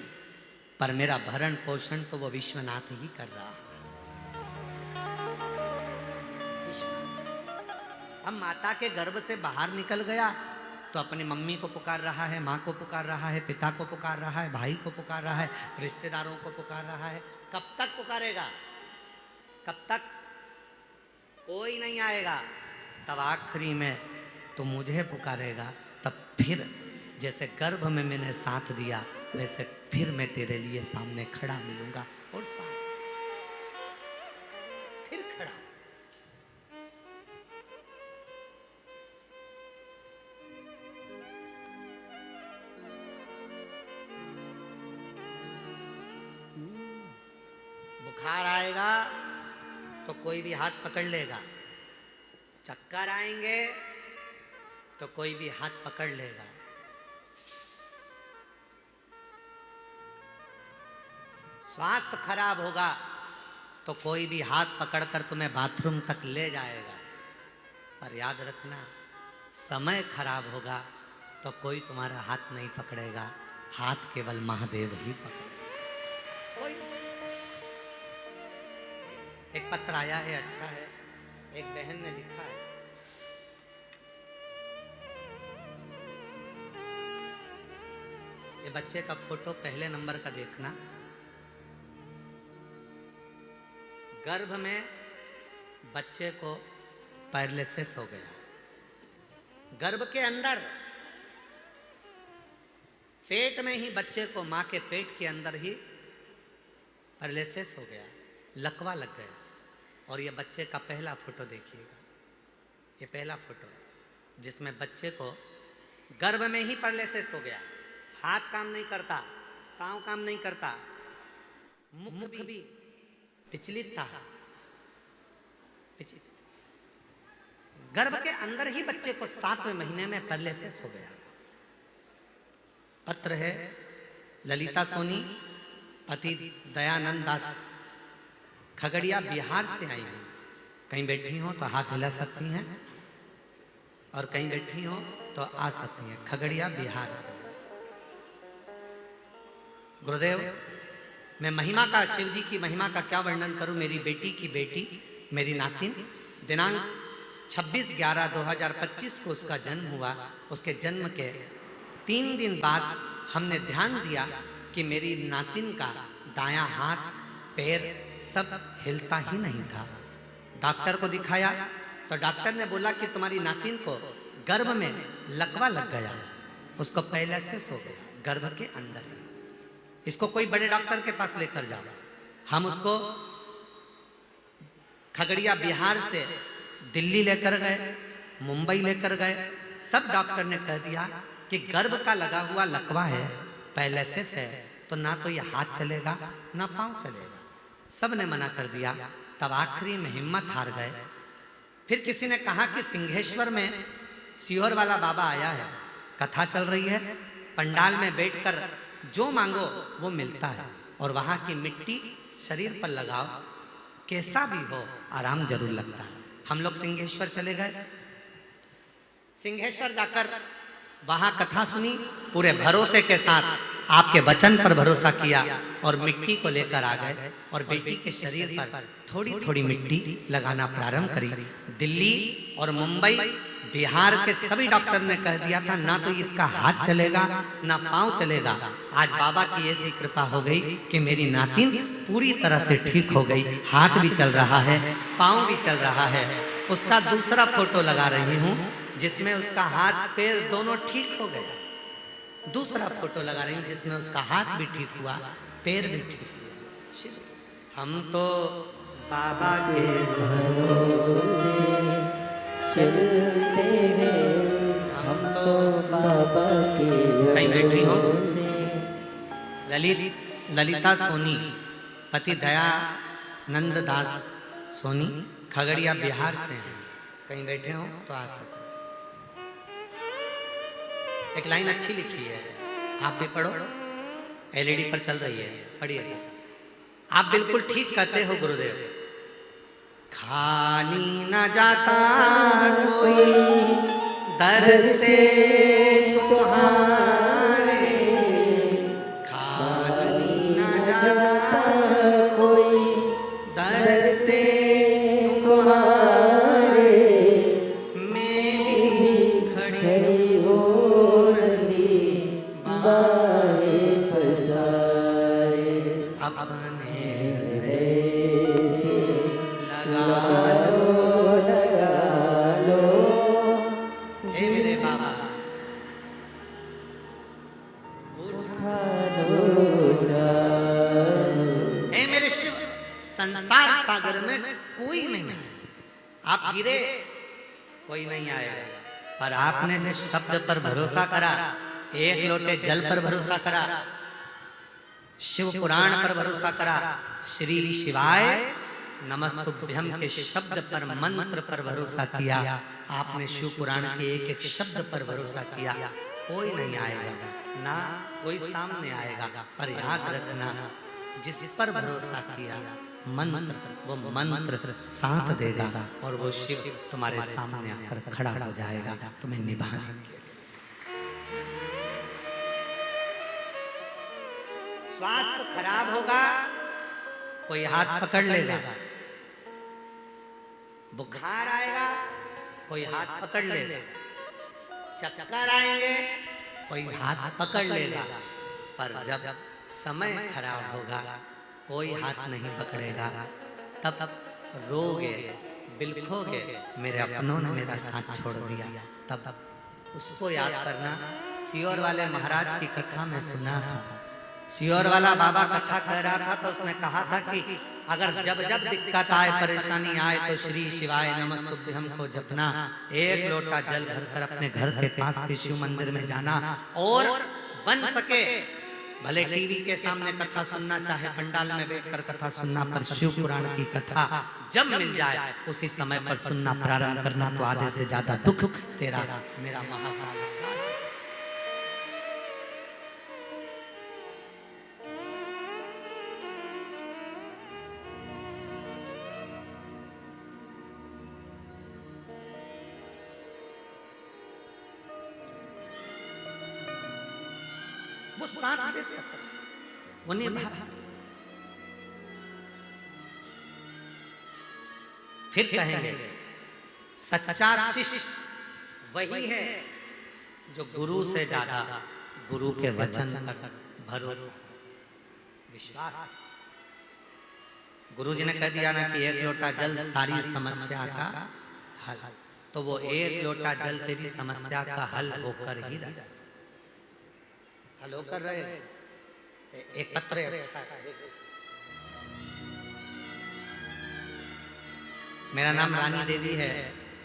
पर मेरा भरण पोषण तो वो विश्वनाथ ही कर रहा है। अब माता के गर्भ से बाहर निकल गया तो अपनी मम्मी को पुकार रहा है, माँ को पुकार रहा है, पिता को पुकार रहा है, भाई को पुकार रहा है, रिश्तेदारों को पुकार रहा है। कब तक पुकारेगा? कब तक? कोई नहीं आएगा। तब आखिरी में तो मुझे पुकारेगा, तब फिर जैसे गर्भ में मैंने साथ दिया, वैसे फिर मैं तेरे लिए सामने खड़ा मिलूंगा और साथ फिर खड़ा। बुखार आएगा तो कोई भी हाथ पकड़ लेगा, चक्कर आएंगे तो कोई भी हाथ पकड़ लेगा, स्वास्थ्य खराब होगा तो कोई भी हाथ पकड़कर तुम्हें बाथरूम तक ले जाएगा। पर याद रखना, समय खराब होगा तो कोई तुम्हारा हाथ नहीं पकड़ेगा, हाथ केवल महादेव ही पकड़ेगा। कोई एक पत्र आया है, अच्छा है, एक बहन ने लिखा है, ये बच्चे का फोटो पहले नंबर का देखना। गर्भ में बच्चे को पैरालिसिस हो गया, गर्भ के अंदर, पेट में ही बच्चे को, मां के पेट के अंदर ही पैरालिसिस हो गया, लकवा लग गया। और ये बच्चे का पहला फोटो देखिएगा, ये पहला फोटो है जिसमें बच्चे को गर्भ में ही पैरालिसिस हो गया, हाथ काम नहीं करता, पांव काम नहीं करता, मुख भी विचलित था, गर्भ के अंदर ही बच्चे को 7वें महीने में पैरालिसिस हो गया। पत्र है ललिता सोनी, पति दयानंद दास, खगड़िया बिहार से आई हूँ। कहीं बैठी हो तो हाथ हिला सकती हैं और कहीं बैठी हो तो आ सकती हैं। खगड़िया बिहार से। गुरुदेव, मैं महिमा का, शिव जी की महिमा का क्या वर्णन करूं। मेरी बेटी की बेटी, मेरी नातिन, दिनांक 26/11/2025 को उसका जन्म हुआ। उसके जन्म के 3 दिन बाद हमने ध्यान दिया कि मेरी नातिन का दायां हाथ, पैर सब हिलता ही नहीं था। डॉक्टर को दिखाया तो डॉक्टर ने बोला कि तुम्हारी नातिन को गर्भ में लकवा लग गया, उसको पैरालिसिस हो गया गर्भ के अंदर ही। इसको कोई बड़े डॉक्टर के पास लेकर जाओ। हम उसको खगड़िया बिहार से दिल्ली लेकर गए, मुंबई लेकर गए। सब डॉक्टर ने कह दिया कि गर्भ का लगा हुआ लकवा है, पैरालिसिस है, तो ना तो ये हाथ चलेगा ना पांव चलेगा। सब ने मना कर दिया। तब आखिरी में हिम्मत हार गए। फिर किसी ने कहा कि सिंहेश्वर में सीहोर वाला बाबा आया है, कथा चल रही है, पंडाल में बैठकर जो मांगो वो मिलता है, और वहां की मिट्टी शरीर पर लगाओ, कैसा भी हो आराम जरूर लगता है। हम लोग सिंहेश्वर चले गए। सिंहेश्वर जाकर वहां कथा सुनी, पूरे भरोसे के साथ आपके वचन पर भरोसा किया और मिट्टी को लेकर आ गए और बेटी के शरीर पर थोड़ी थोड़ी मिट्टी लगाना प्रारंभ करी। दिल्ली और मुंबई, बिहार के सभी डॉक्टर ने कह दिया था ना तो इसका हाथ चलेगा ना पांव चलेगा। आज बाबा की ऐसी कृपा हो गई कि मेरी नातिन पूरी तरह से ठीक हो गई, हाथ भी चल रहा है, पांव भी चल रहा है। उसका दूसरा फोटो लगा रही हूँ जिसमें उसका हाथ पैर दोनों ठीक हो गया। दूसरा फोटो लगा रही हूँ जिसमें उसका हाथ भी ठीक हुआ, पैर भी ठीक हुआ। हम तो बाबा के भरोसे चलते हैं, हम तो बाबा के कहीं बैठी हो। भरोसे। ललिता सोनी, पति दयानंद दास सोनी, खगड़िया बिहार से हैं। कहीं बैठे हो तो आ सकते। एक लाइन अच्छी लिखी है, आप भी पढ़ो, एलईडी पर चल रही है, पढ़िएगा। आप बिल्कुल ठीक कहते हो गुरुदेव। खाली न जाता कोई दर से तुम्हारे, खाली न जाता कोई दर से तुम्हारे, मैं भी खड़ी हो नदी बारे पसारे। अपने ऐसे लगा लगा लो। हे मेरे बाबा, उठा लो, उठा लो। हे मेरे शिव, संसार सागर में कोई नहीं है। आप गिरे कोई नहीं आएगा, पर आपने जिस शब्द पर भरोसा करा, एक लोटे जल पर भरोसा करा, शिव पुराण पर भरोसा करा, श्री शिवाय नमस्तुभ्यम के शब्द पर, मंत्र पर भरोसा किया। आपने शिव पुराण के एक एक शब्द पर भरोसा किया। कोई नहीं आएगा, ना कोई सामने आएगा, पर याद रखना जिस पर भरोसा किया मंत्र, वो मंत्र साथ देगा और वो शिव तुम्हारे सामने आकर खड़ा हो जाएगा तुम्हें निभाने के लिए। स्वास्थ्य खराब होगा, कोई हाथ पकड़ लेगा। बुखार आएगा, कोई हाथ पकड़ लेगा। चक्कर आएंगे, कोई हाथ पकड़ लेगा। पर जब समय खराब होगा कोई हाथ नहीं पकड़ेगा, तब रोगे बिलखोगे मेरे अपनों ने मेरा साथ छोड़ दिया, तब उसको याद करना। सियोर वाले महाराज की कथा में सुना था, सियोर वाला बाबा कथा कह रहा था तो उसने कहा था कि अगर जब जब दिक्कत आए परेशानी आए तो श्री शिवाय नमस्तुभ्यं को जपना, एक लोटा जल भरकर अपने घर के पास के शिव मंदिर में जाना, और बन सके भले टीवी के सामने कथा सुनना, चाहे पंडाल में बैठकर कथा सुनना, पर शिव पुराण की कथा जब मिल जाए उसी समय पर सुनना प्रारंभ करना, तो आधे से ज्यादा दुख तेरा मेरा महाकाल। वो साथ दे सकते, वो निभा सकते। फिर कहेंगे सच्चा शिष्य वही है जो गुरु से ज्यादा गुरु के वचन पर भरोसा विश्वास। गुरु जी ने कह दिया ना कि एक लोटा जल सारी समस्या का हल, तो वो एक लोटा जल तेरी समस्या का हल होकर ही रहा, हलो कर रहे। एक पत्र अच्छा है। मेरा नाम रानी देवी है,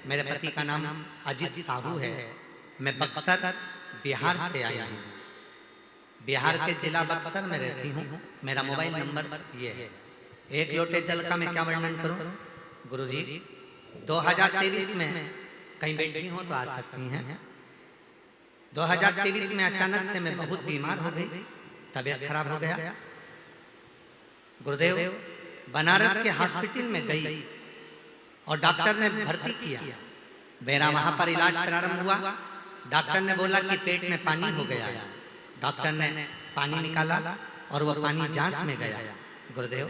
मेरे पति का नाम अजित साहू है, मैं बक्सर बिहार से आई हूँ, बिहार के जिला बक्सर में रहती हूँ, मेरा मोबाइल नंबर ये है। एक लोटे जल का मैं क्या वर्णन करूँ गुरुजी? 2023 में कहीं बैठी हो तो आ सकती हैं। 2023 में अचानक से मैं बहुत बीमार हो गई, तबीयत खराब हो गया। गुरुदेव बनारस के हॉस्पिटल में गई और डॉक्टर ने भर्ती किया, मेरा वहां पर इलाज प्रारंभ हुआ। डॉक्टर ने बोला कि पेट में पानी हो गया, डॉक्टर ने पानी निकाला और वो पानी जांच में गया गुरुदेव।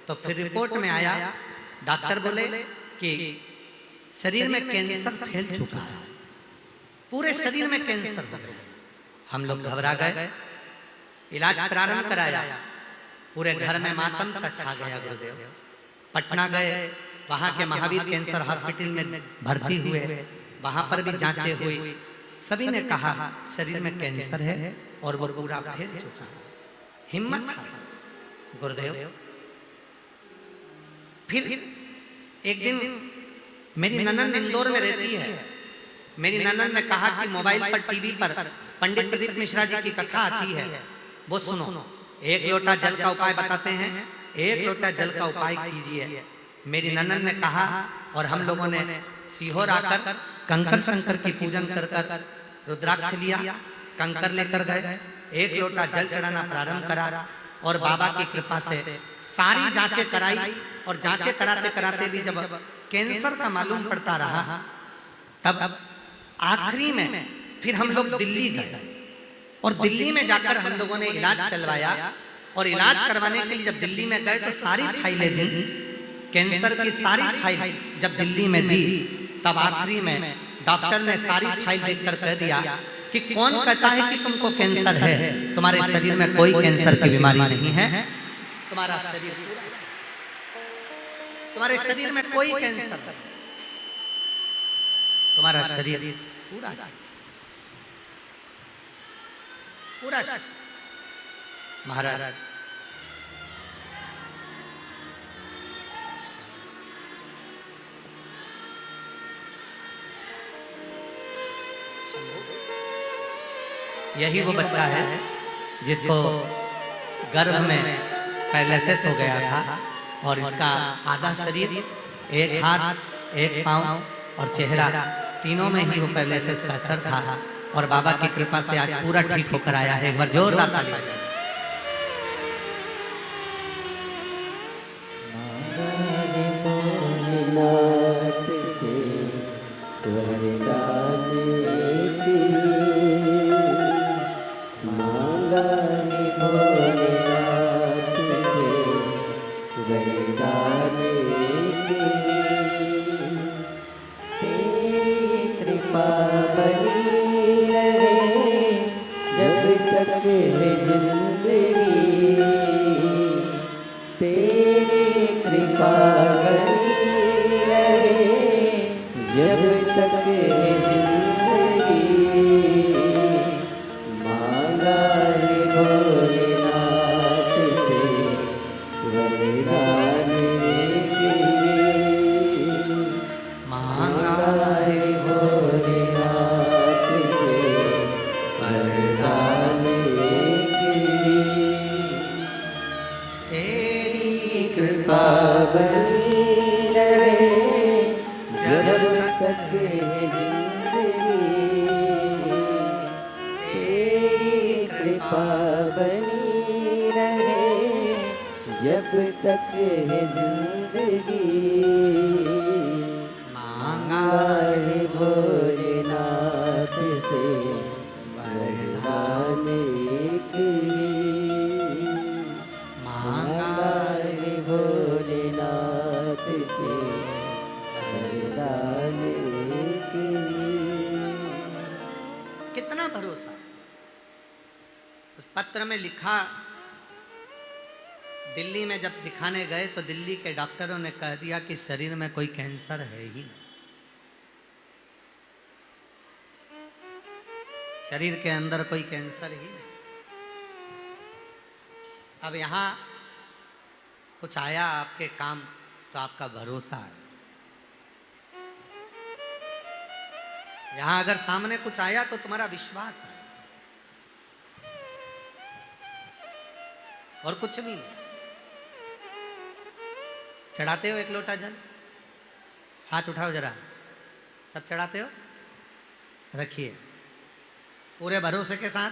तो फिर रिपोर्ट में आया, डॉक्टर बोले कि शरीर में कैंसर फैल चुका है, पूरे शरीर में कैंसर हो गया। हम लोग घबरा गए, इलाज प्रारंभ कराया, पूरे घर में मातम सा छा गया गुरुदेव। पटना गए, वहां के महावीर कैंसर हॉस्पिटल में भर्ती हुए, वहां पर भी जांचें हुई, सभी ने कहा शरीर में कैंसर है और वो पूरा फैल चुका है। हिम्मत हार गुरुदेव। फिर एक दिन मेरी ननंद इंदौर में रहती है, मेरी ननंद ने कहा कि मोबाइल पर टीवी पर पंडित प्रदीप मिश्रा जी की कथा आती है, वो सुनो, एक लोटा जल का उपाय बताते हैं, एक लोटा जल का उपाय कीजिए। मेरी ननंद ने कहा और हम लोगों ने सीहोर आकर कंकर शंकर की पूजन कर कर रुद्राक्ष लिया, कंकर लेकर गए, एक लोटा जल चढ़ाना प्रारंभ करा और बाबा की कृपा से सारी जांचें कराई। और जांचें कराते कराते भी जब कैंसर का मालूम पड़ता रहा, तब आखिरी में फिर हम लोग दिल्ली गए और दिल्ली में जाकर हम लोगों ने इलाज चलवाया। और इलाज करवाने के लिए जब दिल्ली में गए तो सारी फाइलें दी, कैंसर की सारी फाइल जब दिल्ली में दी, तब आखिरी में डॉक्टर ने सारी फाइल देखकर कह दिया कि कौन कहता है कि तुमको कैंसर है? तुम्हारे शरीर में कोई कैंसर की बीमारी नहीं है, तुम्हारा शरीर तुम्हारे शरीर में कोई कैंसर, तुम्हारा शरीर पूरा पूरा। महाराज यही वो बच्चा है जिसको गर्भ में पैरालिसिस हो गया था और इसका आधा शरीर, एक हाथ, एक पांव और चेहरा, तीनों में ही वो पैरालिसिस का असर था। और बाबा की कृपा से आज पूरा ठीक होकर आया है। एक बार जोरदार ताली बजाइए। जब तक है जिंदगी जब तक है जिंदगी मांगा है भोलेनाथ से वरदान एक ही मांगा है भोलेनाथ से वरदान एक ही। कितना भरोसा। उस पत्र में लिखा, दिल्ली में जब दिखाने गए तो दिल्ली के डॉक्टरों ने कह दिया कि शरीर में कोई कैंसर है ही नहीं, शरीर के अंदर कोई कैंसर ही नहीं। अब यहां कुछ आया आपके काम तो आपका भरोसा है। यहां अगर सामने कुछ आया तो तुम्हारा विश्वास है और कुछ भी नहीं। चढ़ाते हो एक लोटा जल, हाथ उठाओ जरा, सब चढ़ाते हो, रखिए पूरे भरोसे के साथ,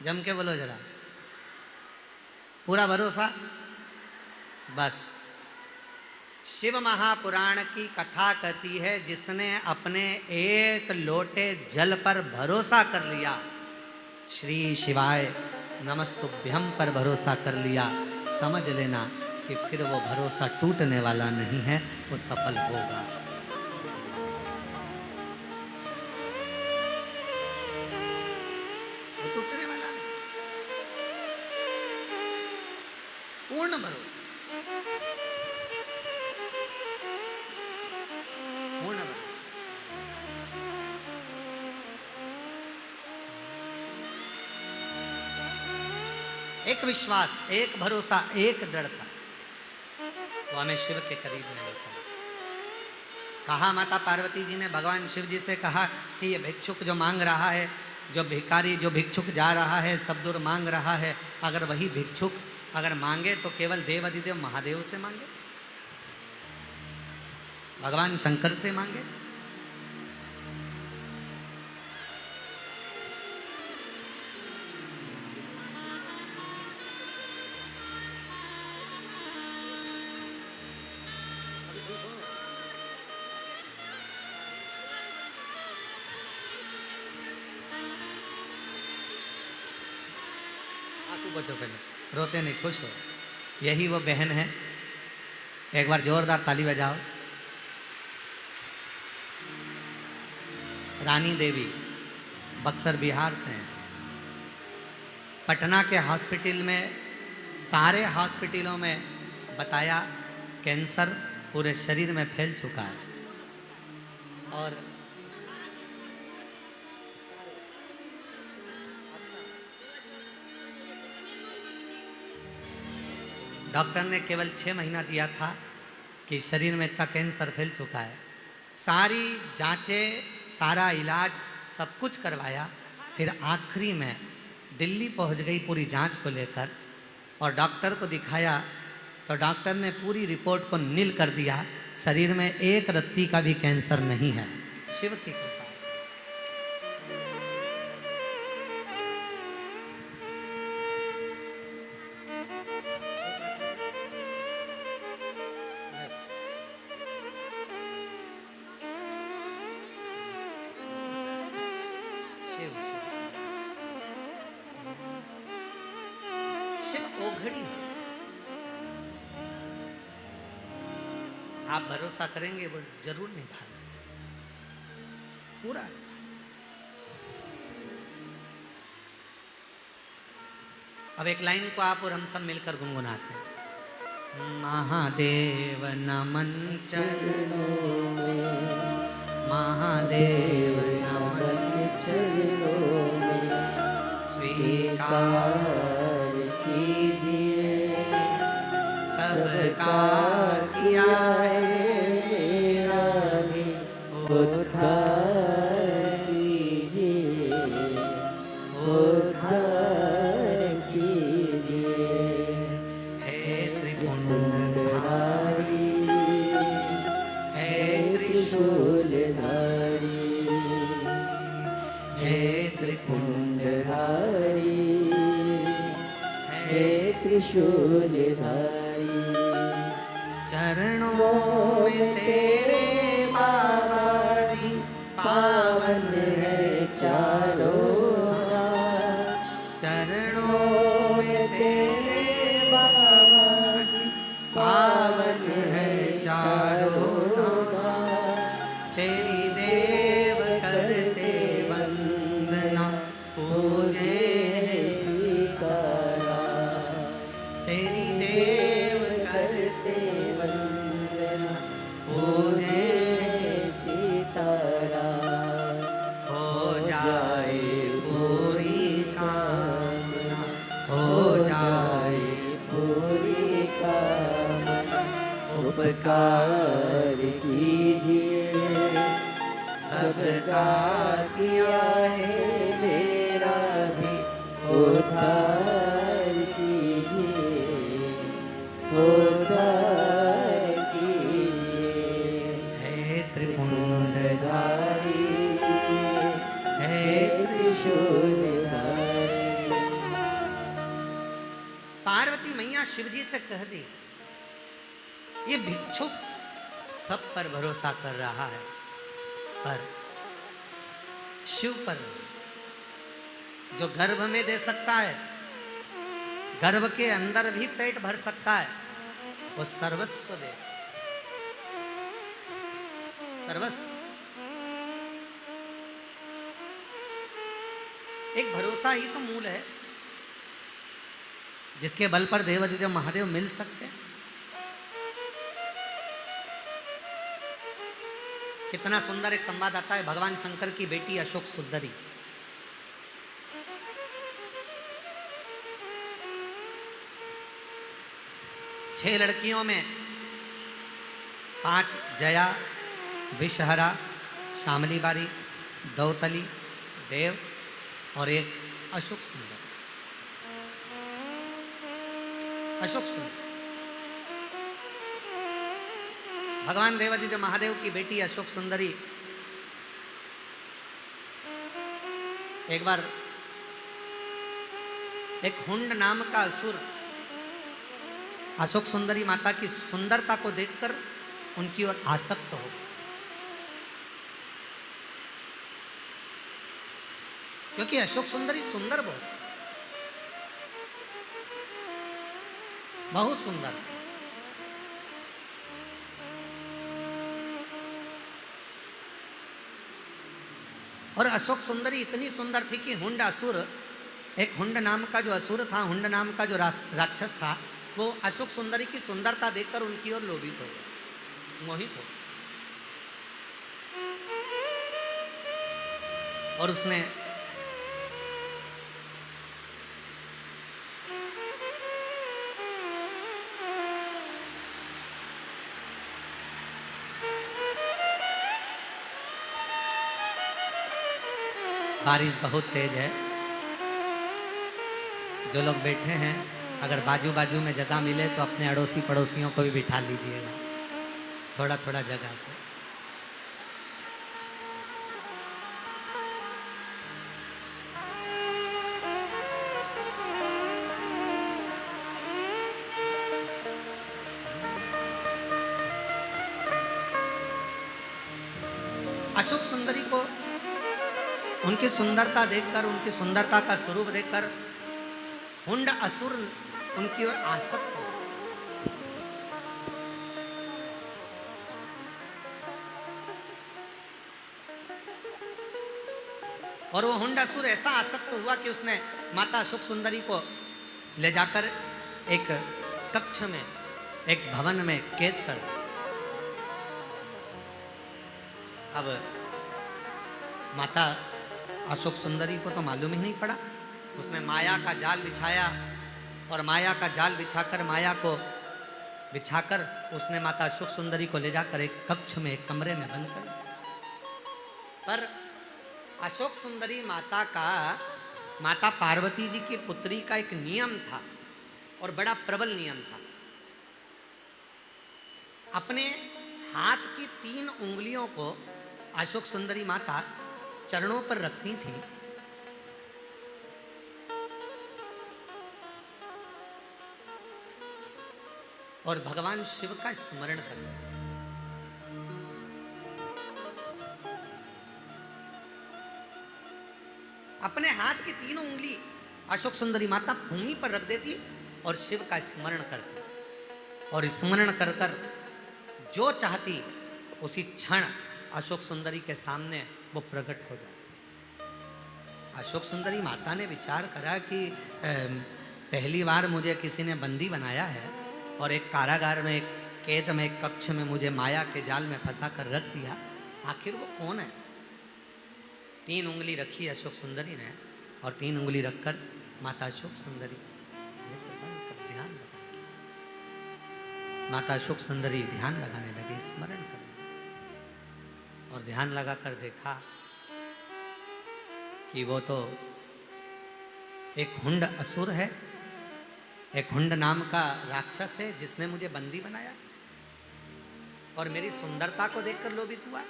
जम के बोलो जरा, पूरा भरोसा। बस शिव महापुराण की कथा कहती है, जिसने अपने एक लोटे जल पर भरोसा कर लिया, श्री शिवाय नमस्तुभ्यम पर भरोसा कर लिया, समझ लेना कि फिर वो भरोसा टूटने वाला नहीं है, वो सफल होगा। वो टूटने वाला नहीं, पूर्ण भरोसा, पूर्ण भरोसा। एक विश्वास, एक भरोसा, एक दृढ़ता, वो हमें शिव के करीब में लेता है। कहा माता पार्वती जी ने भगवान शिव जी से कहा कि ये भिक्षुक जो मांग रहा है, जो भिखारी, जो भिक्षुक जा रहा है, सब दूर मांग रहा है, अगर वही भिक्षुक अगर मांगे तो केवल देव अधिदेव महादेव से मांगे, भगवान शंकर से मांगे। बचो पहले, रोते नहीं, खुश हो। यही वो बहन है, एक बार जोरदार ताली बजाओ। रानी देवी बक्सर बिहार से हैं। पटना के हॉस्पिटल में, सारे हॉस्पिटलों में बताया कैंसर पूरे शरीर में फैल चुका है और डॉक्टर ने केवल 6 महीना दिया था कि शरीर में इतना कैंसर फैल चुका है। सारी जांचें, सारा इलाज, सब कुछ करवाया, फिर आखिरी में दिल्ली पहुंच गई पूरी जांच को लेकर और डॉक्टर को दिखाया तो डॉक्टर ने पूरी रिपोर्ट को नील कर दिया, शरीर में एक रत्ती का भी कैंसर नहीं है, शिव की कृपा। शिव ओघड़ी है। आप भरोसा करेंगे वो जरूर निभाएगा, पूरा। अब एक लाइन को आप और हम सब मिलकर गुनगुनाते हैं। महादेव नमन चरणों में, महादेव नमन चरणों में स्वीकार कीजिए, सबकार किया है मेरा भी उद्धार कीजिए, उद्धार कीजिए। हे त्रिपुंडधारी, हे त्रिशूलधारी, हे त्रिपुंडधारी, हे त्रिशूलधारी, चरणों में तेरे बाबा जी पावन है चारों धाम। चरणों में तेरे बाबा जी पावन है चारों धाम। तेरी देव करते वंदना पूजे सीताराम। तेरी देव करते वंदना पूजे सीताराम। हो जाए पूरी कामना हो जाए पूरी कामना। उपकार कीजिए सबका किया है मेरा भी उद्धार कीजिए। उद्धार कीजिए। हे त्रिपुंडधारी हे त्रिशूलधारी। पार्वती मैया शिवजी से कह दी ये भिक्षुक सब पर भरोसा कर रहा है पर शिव पर नहीं। जो गर्भ में दे सकता है, गर्भ के अंदर भी पेट भर सकता है, वो सर्वस्व दे सकता है। सर्वस्व एक भरोसा ही तो मूल है जिसके बल पर देवाधिदेव महादेव मिल सकते हैं। कितना सुंदर एक संवाद आता है भगवान शंकर की बेटी अशोक सुंदरी। छह लड़कियों में 5 जया, विषहरा, शामली बारी, दौतली, देव और एक अशोक सुंदर। अशोक सुंदर भगवान देवादिदेव महादेव की बेटी अशोक सुंदरी एक बार एक हुंड नाम का असुर अशोक सुंदरी माता की सुंदरता को देखकर उनकी ओर आसक्त हो। क्योंकि अशोक सुंदरी सुंदर बहुत सुंदर। और अशोक सुंदरी इतनी सुंदर थी कि हुंड असुर, एक हुंड नाम का जो असुर था, हुंड नाम का जो राक्षस था, वो अशोक सुंदरी की सुंदरता देखकर उनकी ओर लोभित हो गया, मोहित हो। और उसने बारिश बहुत तेज है, जो लोग बैठे हैं अगर बाजू बाजू में जगह मिले तो अपने अड़ोसी पड़ोसियों को भी बिठा लीजिएगा थोड़ा थोड़ा जगह से। अशोक सुंदरी को उनकी सुंदरता देखकर, उनकी सुंदरता का स्वरूप देखकर हुंड असुर उनकी ओर आसक्त हो। और वो हुंड असुर ऐसा आसक्त हुआ कि उसने माता अशोक सुंदरी को ले जाकर एक कक्ष में, एक भवन में कैद कर दिया। अब माता अशोक सुंदरी को तो मालूम ही नहीं पड़ा। उसने माया का जाल बिछाया और माया का जाल बिछाकर, माया को बिछाकर उसने माता अशोक सुंदरी को ले जाकर एक कक्ष में, एक कमरे में बंद कर दिया। पर अशोक सुंदरी माता का, माता पार्वती जी की पुत्री का एक नियम था और बड़ा प्रबल नियम था। अपने हाथ की 3 उंगलियों को अशोक सुंदरी माता चरणों पर रखती थी और भगवान शिव का स्मरण करते थे। अपने हाथ की तीनों उंगली अशोक सुंदरी माता भूमि पर रख देती और शिव का स्मरण करती, और स्मरण कर कर जो चाहती उसी क्षण अशोक सुंदरी के सामने वो प्रकट हो जाती। अशोक सुंदरी माता ने विचार करा कि पहली बार मुझे किसी ने बंदी बनाया है और एक कारागार में, एक कैद में, एक कक्ष में मुझे माया के जाल में फंसा कर रख दिया, आखिर वो कौन है। 3 उंगली रखी अशोक सुंदरी ने और 3 उंगली रखकर माता अशोक सुंदरी नेत्र बंद कर ध्यान लगाने लगी। माता अशोक सुंदरी ध्यान लगाने लगी, स्मरण करने लगी, और ध्यान लगाकर देखा कि वो तो एक हुंड असुर है, एक हुंड नाम का राक्षस है जिसने मुझे बंदी बनाया और मेरी सुंदरता को देखकर लोभित हुआ।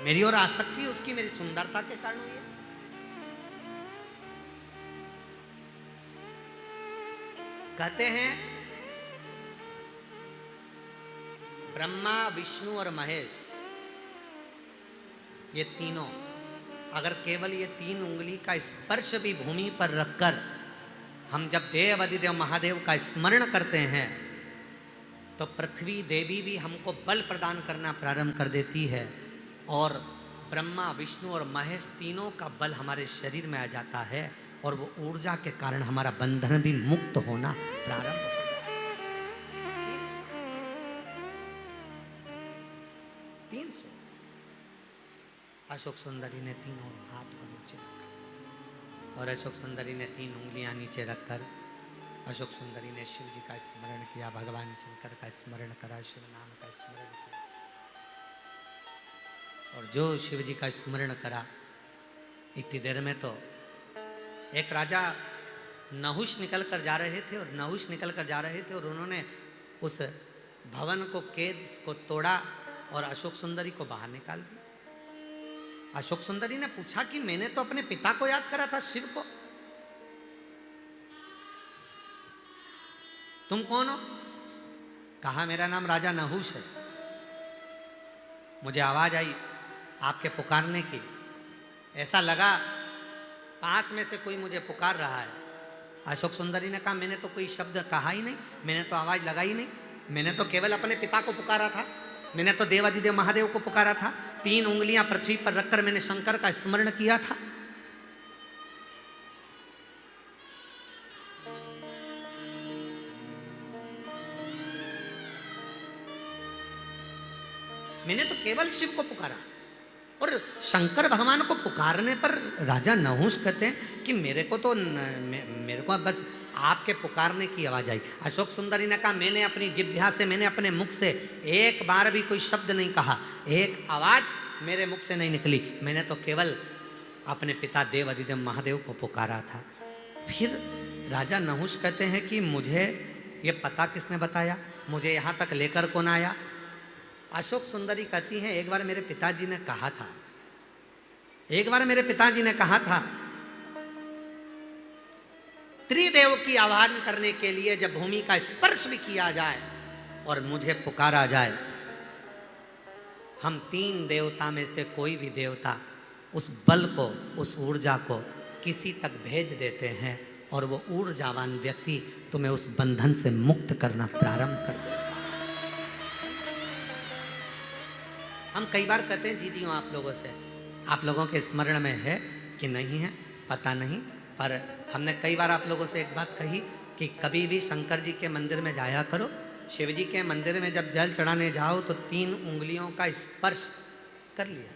मेरी और आसक्ति उसकी मेरी सुंदरता के कारण हुई है। कहते हैं ब्रह्मा, विष्णु और महेश, ये तीनों अगर केवल ये 3 उंगली का स्पर्श भी भूमि पर रखकर हम जब देव अधिदेव महादेव का स्मरण करते हैं तो पृथ्वी देवी भी हमको बल प्रदान करना प्रारंभ कर देती है, और ब्रह्मा, विष्णु और महेश तीनों का बल हमारे शरीर में आ जाता है, और वो ऊर्जा के कारण हमारा बंधन भी मुक्त होना प्रारंभ हो जाता है। 300 अशोक सुंदरी ने तीनों हाथ को नीचे रखा और अशोक सुंदरी ने 3 उंगलियां नीचे रखकर अशोक सुंदरी ने शिव जी का स्मरण किया, भगवान शंकर का स्मरण करा, शिव नाम का स्मरण किया। और जो शिव जी का स्मरण करा, इतनी देर में तो एक राजा नहुष निकल कर जा रहे थे, और नहुष निकल कर जा रहे थे और उन्होंने उस भवन को, कैद को तोड़ा और अशोक सुंदरी को बाहर निकाल दिया। अशोक सुंदरी ने पूछा कि मैंने तो अपने पिता को याद करा था, शिव को, तुम कौन हो? कहा मेरा नाम राजा नहुष है, मुझे आवाज आई आपके पुकारने की, ऐसा लगा पास में से कोई मुझे पुकार रहा है। अशोक सुंदरी ने कहा मैंने तो कोई शब्द कहा ही नहीं, मैंने तो आवाज लगाई नहीं, मैंने तो केवल अपने पिता को पुकारा था, मैंने तो देवादिदेव महादेव को पुकारा था, 3 उंगलियां पृथ्वी पर रखकर मैंने शंकर का स्मरण किया था। मैंने तो केवल शिव को पुकारा। और शंकर भगवान को पुकारने पर राजा नहुष कहते हैं कि मेरे को बस आपके पुकारने की आवाज आई। अशोक सुंदरी ने कहा मैंने अपनी जिह्वा से, मैंने अपने मुख से एक बार भी कोई शब्द नहीं कहा, एक आवाज मेरे मुख से नहीं निकली, मैंने तो केवल अपने पिता देव अधिदेव महादेव को पुकारा था। फिर राजा नहुष कहते हैं कि मुझे ये पता किसने बताया, मुझे यहाँ तक लेकर कौन आया? अशोक सुंदरी कहती हैं एक बार मेरे पिताजी ने कहा था, त्रिदेव की आह्वान करने के लिए जब भूमि का स्पर्श भी किया जाए और मुझे पुकारा जाए, हम 3 देवता में से कोई भी देवता उस बल को, उस ऊर्जा को किसी तक भेज देते हैं और वो ऊर्जावान व्यक्ति तुम्हें उस बंधन से मुक्त करना प्रारंभ कर देता है। हम कई बार कहते हैं जी हूँ आप लोगों से, आप लोगों के स्मरण में है कि नहीं है पता नहीं, पर हमने कई बार आप लोगों से एक बात कही कि कभी भी शंकर जी के मंदिर में जाया करो, शिव जी के मंदिर में जब जल चढ़ाने जाओ तो 3 उंगलियों का स्पर्श कर लिया।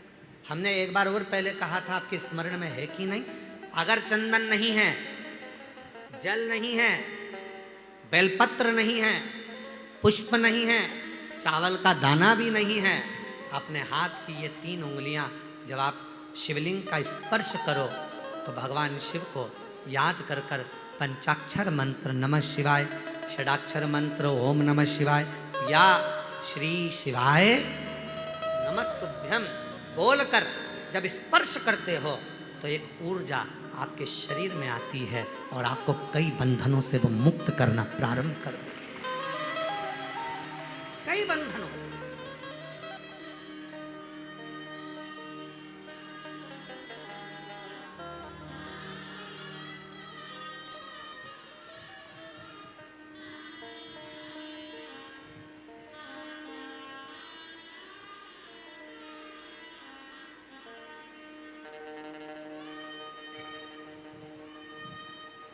हमने एक बार और पहले कहा था, आपके स्मरण में है कि नहीं, अगर चंदन नहीं है, जल नहीं है, बेलपत्र नहीं है, पुष्प नहीं है, चावल का दाना भी नहीं है, अपने हाथ की ये 3 उंगलियां जब आप शिवलिंग का स्पर्श करो तो भगवान शिव को याद कर कर पंचाक्षर मंत्र नमः शिवाय, षडाक्षर मंत्र ओम नमः शिवाय या श्री शिवाय नमस्तुभ्यम बोलकर जब स्पर्श करते हो तो एक ऊर्जा आपके शरीर में आती है और आपको कई बंधनों से वो मुक्त करना प्रारंभ कर देती है।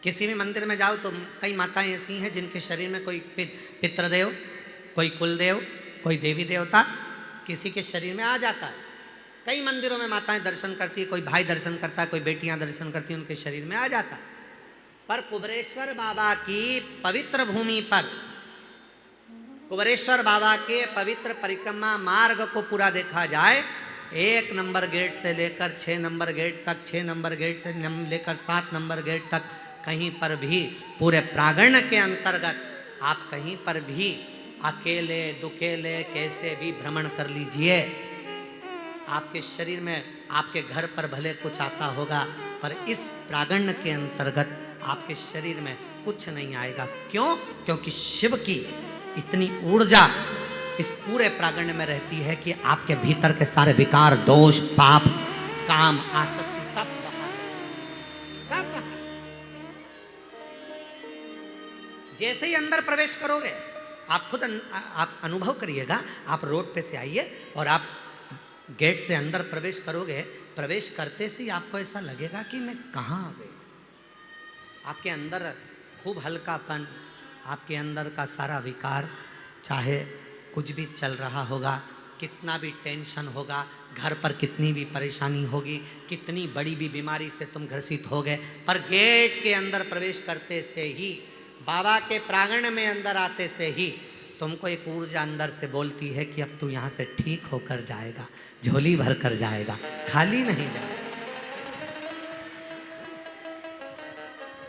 किसी भी मंदिर में जाओ तो कई माताएं ऐसी हैं जिनके शरीर में कोई पितृदेव, कोई कुलदेव, कोई देवी देवता किसी के शरीर में आ जाता है। कई मंदिरों में माताएं दर्शन करती है, कोई भाई दर्शन करता है, कोई बेटियां दर्शन करती हैं, उनके शरीर में आ जाता है। पर कुबेरेश्वर बाबा की पवित्र भूमि पर, कुबेरेश्वर बाबा के पवित्र परिक्रमा मार्ग को पूरा देखा जाए, 1 नंबर गेट से लेकर 6 नंबर गेट तक, 6 नंबर गेट से लेकर 7 नंबर गेट तक, कहीं पर भी पूरे प्रांगण के अंतर्गत आप कहीं पर भी अकेले दुकेले कैसे भी भ्रमण कर लीजिए, आपके शरीर में, आपके घर पर भले कुछ आता होगा पर इस प्रांगण के अंतर्गत आपके शरीर में कुछ नहीं आएगा। क्यों? क्योंकि शिव की इतनी ऊर्जा इस पूरे प्रांगण में रहती है कि आपके भीतर के सारे विकार, दोष, पाप, काम, आसक्ति सब बाहर, सब बाहर। जैसे ही अंदर प्रवेश करोगे, आप खुद आप अनुभव करिएगा, आप रोड पे से आइए और आप गेट से अंदर प्रवेश करोगे, प्रवेश करते से ही आपको ऐसा लगेगा कि मैं कहाँ आ गई। आपके अंदर खूब हल्कापन, आपके अंदर का सारा विकार, चाहे कुछ भी चल रहा होगा, कितना भी टेंशन होगा, घर पर कितनी भी परेशानी होगी, कितनी बड़ी भी बीमारी से तुम ग्रसित हो गए, पर गेट के अंदर प्रवेश करते से ही, बाबा के प्रांगण में अंदर आते से ही तुमको एक ऊर्जा अंदर से बोलती है कि अब तू यहाँ से ठीक होकर जाएगा, झोली भर कर जाएगा, खाली नहीं जाएगा।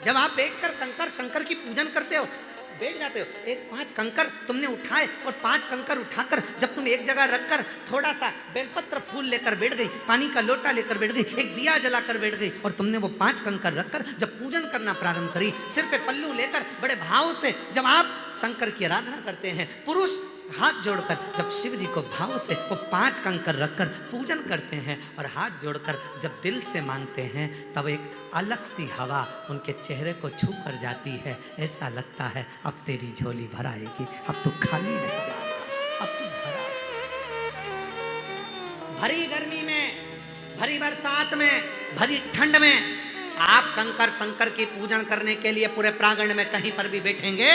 जब आप बैठकर कंकर शंकर की पूजन करते हो, बैठ जाते हो, 5 कंकर तुमने उठाए और 5 कंकर उठाकर जब तुम एक जगह रखकर थोड़ा सा बेलपत्र फूल लेकर बैठ गई, पानी का लोटा लेकर बैठ गई, एक दिया जलाकर बैठ गई और तुमने वो 5 कंकर रखकर जब पूजन करना प्रारंभ करी, सिर पे पल्लू लेकर बड़े भाव से जब आप शंकर की आराधना करते हैं, पुरुष हाथ जोड़कर जब शिव जी को भाव से वो 5 कंकर रखकर पूजन करते हैं और हाथ जोड़कर जब दिल से मांगते हैं, तब एक अलग सी हवा उनके चेहरे को छू कर जाती है। ऐसा लगता है अब तेरी झोली भर आएगी, अब तू खाली नहीं जाएगा, अब तू भरा। भरी गर्मी में, भरी बरसात में, भरी ठंड में आप कंकर शंकर की पूजन करने के लिए पूरे प्रांगण में कहीं पर भी बैठेंगे,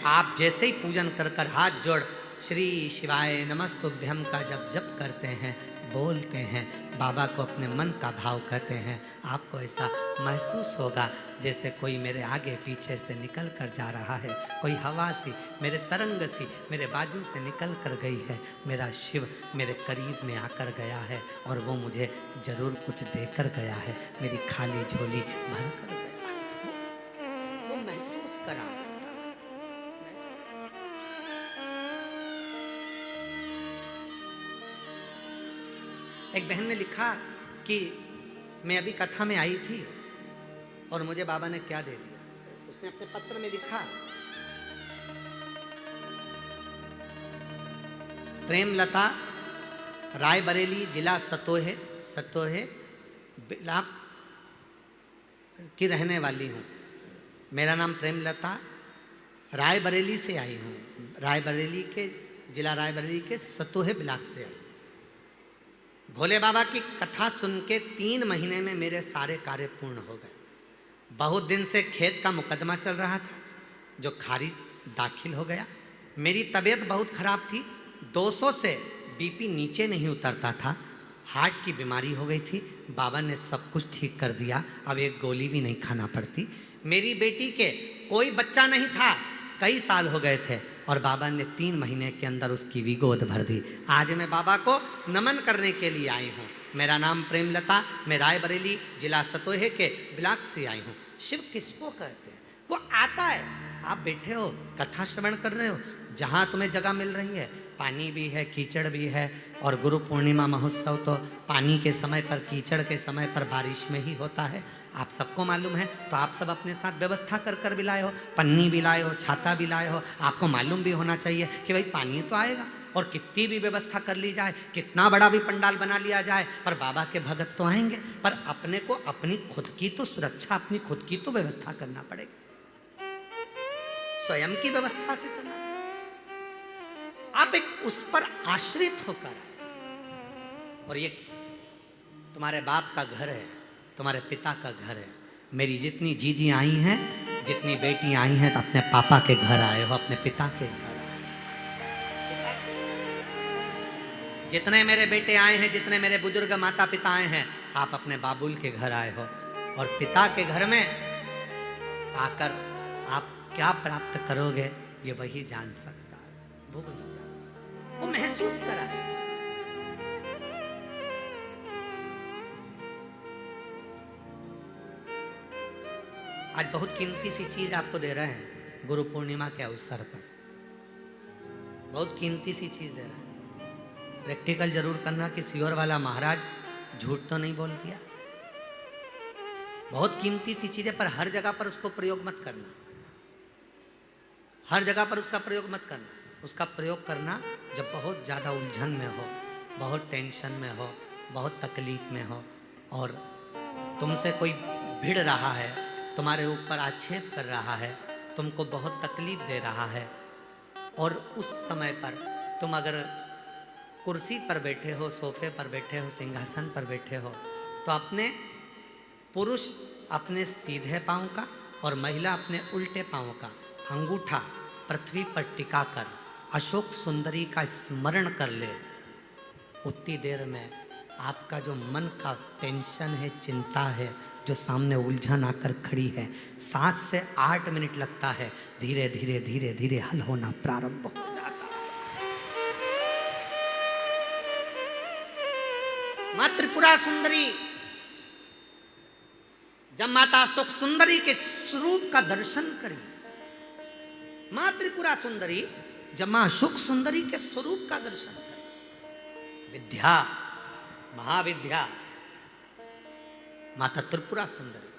आप जैसे ही पूजन कर कर हाथ जोड़ श्री शिवाय नमस्तुभ्यम का जब जप करते हैं, बोलते हैं, बाबा को अपने मन का भाव कहते हैं, आपको ऐसा महसूस होगा जैसे कोई मेरे आगे पीछे से निकल कर जा रहा है, कोई हवा सी, मेरे तरंग सी मेरे बाजू से निकल कर गई है, मेरा शिव मेरे करीब में आकर गया है और वो मुझे जरूर कुछ देकर गया है, मेरी खाली झोली भर कर गया है, वो महसूस करा। एक बहन ने लिखा कि मैं अभी कथा में आई थी और मुझे बाबा ने क्या दे दिया। उसने अपने पत्र में लिखा, प्रेमलता, रायबरेली, जिला सतोहे बिलाप की रहने वाली हूँ। मेरा नाम प्रेमलता, रायबरेली से आई हूँ, रायबरेली के जिला रायबरेली के सतोहे ब्लॉक से आई। भोले बाबा की कथा सुन के 3 महीने में मेरे सारे कार्य पूर्ण हो गए। बहुत दिन से खेत का मुकदमा चल रहा था जो खारिज दाखिल हो गया। मेरी तबीयत बहुत खराब थी, 200 से बीपी नीचे नहीं उतरता था, हार्ट की बीमारी हो गई थी। बाबा ने सब कुछ ठीक कर दिया, अब एक गोली भी नहीं खाना पड़ती। मेरी बेटी के कोई बच्चा नहीं था, कई साल हो गए थे और बाबा ने 3 महीने के अंदर उसकी भी गोद भर दी। आज मैं बाबा को नमन करने के लिए आई हूँ। मेरा नाम प्रेमलता, मैं रायबरेली जिला सतोहे के ब्लॉक से आई हूँ। शिव किसको कहते हैं? वो आता है, आप बैठे हो, कथा श्रवण कर रहे हो, जहाँ तुम्हें जगह मिल रही है, पानी भी है, कीचड़ भी है, और गुरु पूर्णिमा महोत्सव तो पानी के समय पर, कीचड़ के समय पर, बारिश में ही होता है, आप सबको मालूम है। तो आप सब अपने साथ व्यवस्था कर कर भी लाए हो, पन्नी भी लाए हो, छाता भी लाए हो। आपको मालूम भी होना चाहिए कि भाई पानी तो आएगा, और कितनी भी व्यवस्था कर ली जाए, कितना बड़ा भी पंडाल बना लिया जाए, पर बाबा के भगत तो आएंगे। पर अपने को अपनी खुद की तो सुरक्षा, अपनी खुद की तो व्यवस्था करना पड़ेगी, स्वयं की व्यवस्था से चलना। आप एक उस पर आश्रित होकर आए, और ये तुम्हारे बाप का घर है, तुम्हारे पिता का घर है। मेरी जितनी जीजी आई हैं जितनी बेटी आई हैं तो अपने पापा के घर आए हो, अपने पिता के घर। जितने मेरे बेटे आए हैं, जितने मेरे बुजुर्ग माता पिता आए हैं, आप अपने बाबुल के घर आए हो। और पिता के घर में आकर आप क्या प्राप्त करोगे ये वही जान सकता है, वो वही जान, वो महसूस कराए। आज बहुत कीमती सी चीज आपको दे रहे हैं गुरु पूर्णिमा के अवसर पर, बहुत कीमती सी चीज दे रहे हैं। प्रैक्टिकल जरूर करना कि सियोर वाला महाराज झूठ तो नहीं बोल दिया। बहुत कीमती सी चीज है, पर हर जगह पर उसको प्रयोग मत करना, हर जगह पर उसका प्रयोग मत करना। उसका प्रयोग करना जब बहुत ज़्यादा उलझन में हो, बहुत टेंशन में हो, बहुत तकलीफ में हो, और तुमसे कोई भिड़ रहा है, तुम्हारे ऊपर आक्षेप कर रहा है, तुमको बहुत तकलीफ दे रहा है, और उस समय पर तुम अगर कुर्सी पर बैठे हो, सोफे पर बैठे हो, सिंहासन पर बैठे हो, तो अपने पुरुष अपने सीधे पांव का और महिला अपने उल्टे पांव का अंगूठा पृथ्वी पर टिकाकर अशोक सुंदरी का स्मरण कर ले। उतनी देर में आपका जो मन का टेंशन है, चिंता है, जो सामने उलझन आकर खड़ी है, 7 से 8 मिनट लगता है, धीरे धीरे धीरे धीरे हल होना प्रारंभ हो जाता है। माँ त्रिपुरा सुंदरी जब माता अशोक सुंदरी के स्वरूप का दर्शन करी, माँ त्रिपुरा सुंदरी जब माँ अशोक सुंदरी के स्वरूप का दर्शन करी, विद्या, महाविद्या माता त्रिपुरा सुंदरी,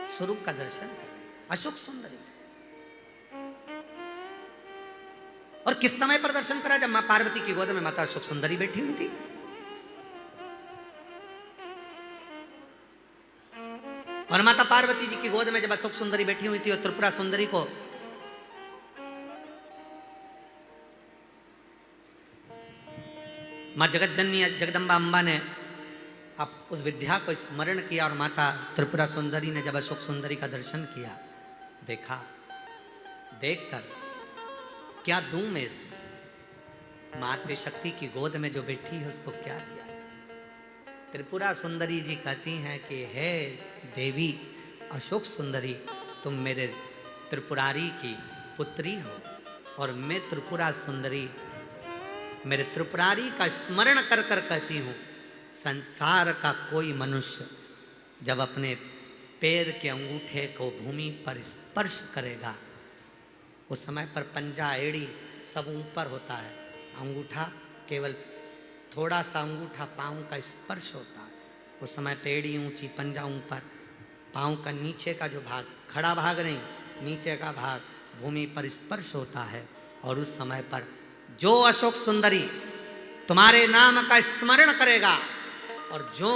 स्वरूप का दर्शन करी अशोक सुंदरी। और किस समय पर दर्शन करा? जब मां पार्वती की गोद में माता अशोक सुंदरी बैठी हुई थी। और माता पार्वती जी की गोद में जब अशोक सुंदरी बैठी हुई थी और त्रिपुरा सुंदरी को मां जगत जननी जगदम्बा अम्बा ने अब उस विद्या को स्मरण किया, और माता त्रिपुरा सुंदरी ने जब अशोक सुंदरी का दर्शन किया, देखा, देखकर क्या दूं मैं इस मातृशक्ति की गोद में जो बैठी है उसको क्या दिया जाए? त्रिपुरा सुंदरी जी कहती हैं कि हे देवी अशोक सुंदरी, तुम मेरे त्रिपुरारी की पुत्री हो, और मैं त्रिपुरा सुंदरी मेरे त्रिपुरारी का स्मरण कर कर कहती हूँ, संसार का कोई मनुष्य जब अपने पैर के अंगूठे को भूमि पर स्पर्श करेगा, उस समय पर पंजा एड़ी सब ऊपर होता है, अंगूठा केवल थोड़ा सा अंगूठा पाँव का स्पर्श होता है, उस समय पेड़ी ऊंची, पंजा ऊपर, पाँव का नीचे का जो भाग, खड़ा भाग नहीं, नीचे का भाग भूमि पर स्पर्श होता है। और उस समय पर जो अशोक सुंदरी तुम्हारे नाम का स्मरण करेगा और जो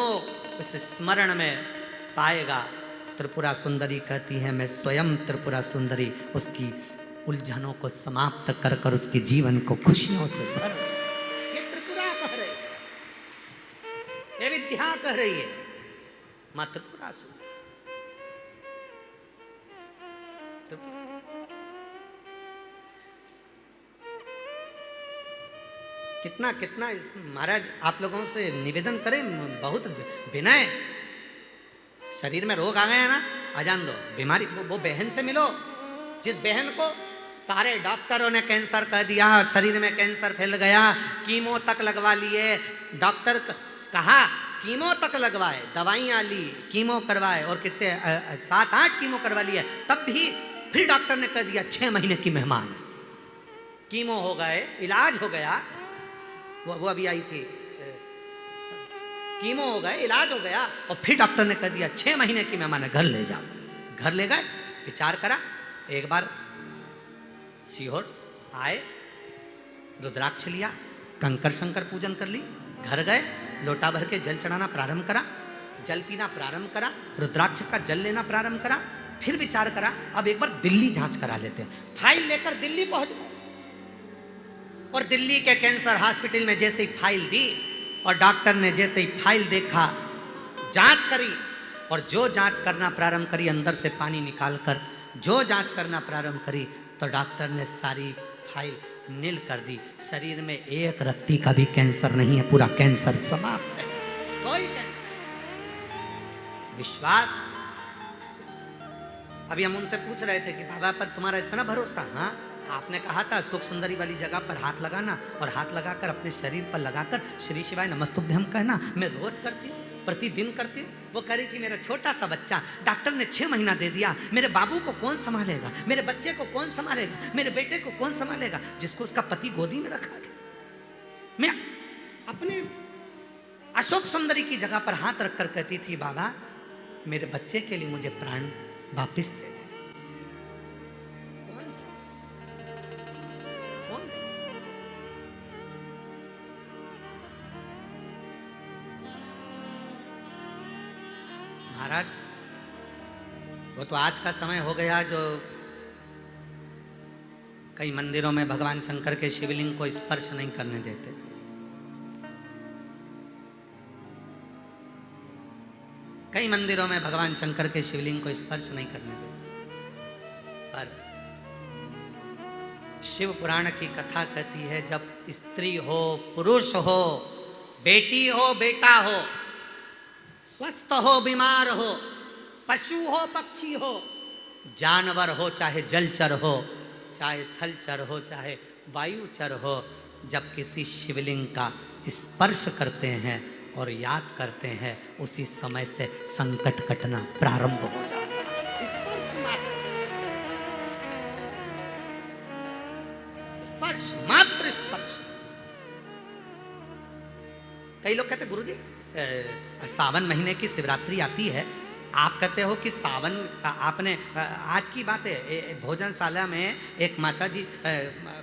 उस स्मरण में पाएगा, त्रिपुरा सुंदरी कहती है मैं स्वयं त्रिपुरा सुंदरी उसकी उलझनों को समाप्त कर कर उसके जीवन को खुशियों से भर। ये त्रिपुरा कह रही है, ये विद्या कह रही है, मां त्रिपुरा सुंदरी। कितना कितना महाराज आप लोगों से निवेदन करें, बहुत विनय। शरीर में रोग आ गए हैं ना, आ जान दो, बीमारी वो बहन से मिलो जिस बहन को सारे डॉक्टरों ने कैंसर कह दिया, शरीर में कैंसर फैल गया, कीमो तक लगवा लिए, डॉक्टर कहा कीमो तक लगवाए, दवाइयाँ ली, कीमो करवाए, और कितने 7-8 कीमो करवा लिए, तब भी फिर डॉक्टर ने कह दिया 6 महीने की मेहमान। कीमो हो गए, इलाज हो गया, वो अभी आई थी, कीमो हो गए, इलाज हो गया, और फिर डॉक्टर ने कह दिया 6 महीने की मेहमान है, घर ले जाओ। घर ले गए, विचार करा, एक बार सीहोर आए, रुद्राक्ष लिया, कंकर शंकर पूजन कर ली, घर गए, लोटा भर के जल चढ़ाना प्रारंभ करा, जल पीना प्रारंभ करा, रुद्राक्ष का जल लेना प्रारंभ करा, फिर विचार करा अब एक बार दिल्ली जांच करा लेते हैं। फाइल लेकर दिल्ली पहुंच गए, और दिल्ली के कैंसर हॉस्पिटल में जैसे ही फाइल दी और डॉक्टर ने जैसे ही फाइल देखा, जांच करी, और जो जांच करना प्रारंभ करी अंदर से पानी निकालकर, जो जांच करना प्रारंभ करी, तो डॉक्टर ने सारी फाइल नील कर दी। शरीर में एक रत्ती का भी कैंसर नहीं है, पूरा कैंसर समाप्त है, कोई कैंसर। विश्वास। अभी हम उनसे पूछ रहे थे कि बाबा पर तुम्हारा इतना भरोसा? हाँ, आपने कहा था सुख सुंदरी वाली जगह पर हाथ लगाना, और हाथ लगाकर अपने शरीर पर लगाकर श्री शिवाय नमस्तुभ्यम कहना। मैं रोज करती हूँ, प्रतिदिन करती हूँ। वो कह रही थी मेरा छोटा सा बच्चा, डॉक्टर ने 6 महीना दे दिया, मेरे बाबू को कौन संभालेगा, मेरे बच्चे को कौन संभालेगा, मेरे बेटे को कौन संभालेगा, जिसको उसका पति गोदी में रखा गया। मैं अपने अशोक सुंदरी की जगह पर हाथ रखकर कहती थी, बाबा मेरे बच्चे के लिए मुझे प्राण वापिस दे दे। कौन सा कौन दे? महाराज, वो तो आज का समय हो गया जो कई मंदिरों में भगवान शंकर के शिवलिंग को स्पर्श नहीं करने देते। कई मंदिरों में भगवान शंकर के शिवलिंग को स्पर्श नहीं करने देते। पर शिव पुराण की कथा कहती है, जब स्त्री हो, पुरुष हो, बेटी हो, बेटा हो, स्वस्थ हो, बीमार हो, पशु हो, पक्षी हो, जानवर हो, चाहे जलचर हो, चाहे थलचर हो, चाहे वायुचर हो, जब किसी शिवलिंग का स्पर्श करते हैं और याद करते हैं, उसी समय से संकट कटना प्रारंभ हो जाता है। स्पर्श, मात्र स्पर्श। कई लोग कहते गुरुजी सावन महीने की शिवरात्रि आती है, आप कहते हो कि सावन, आपने आज की बात है, भोजनशाला में एक माता जी,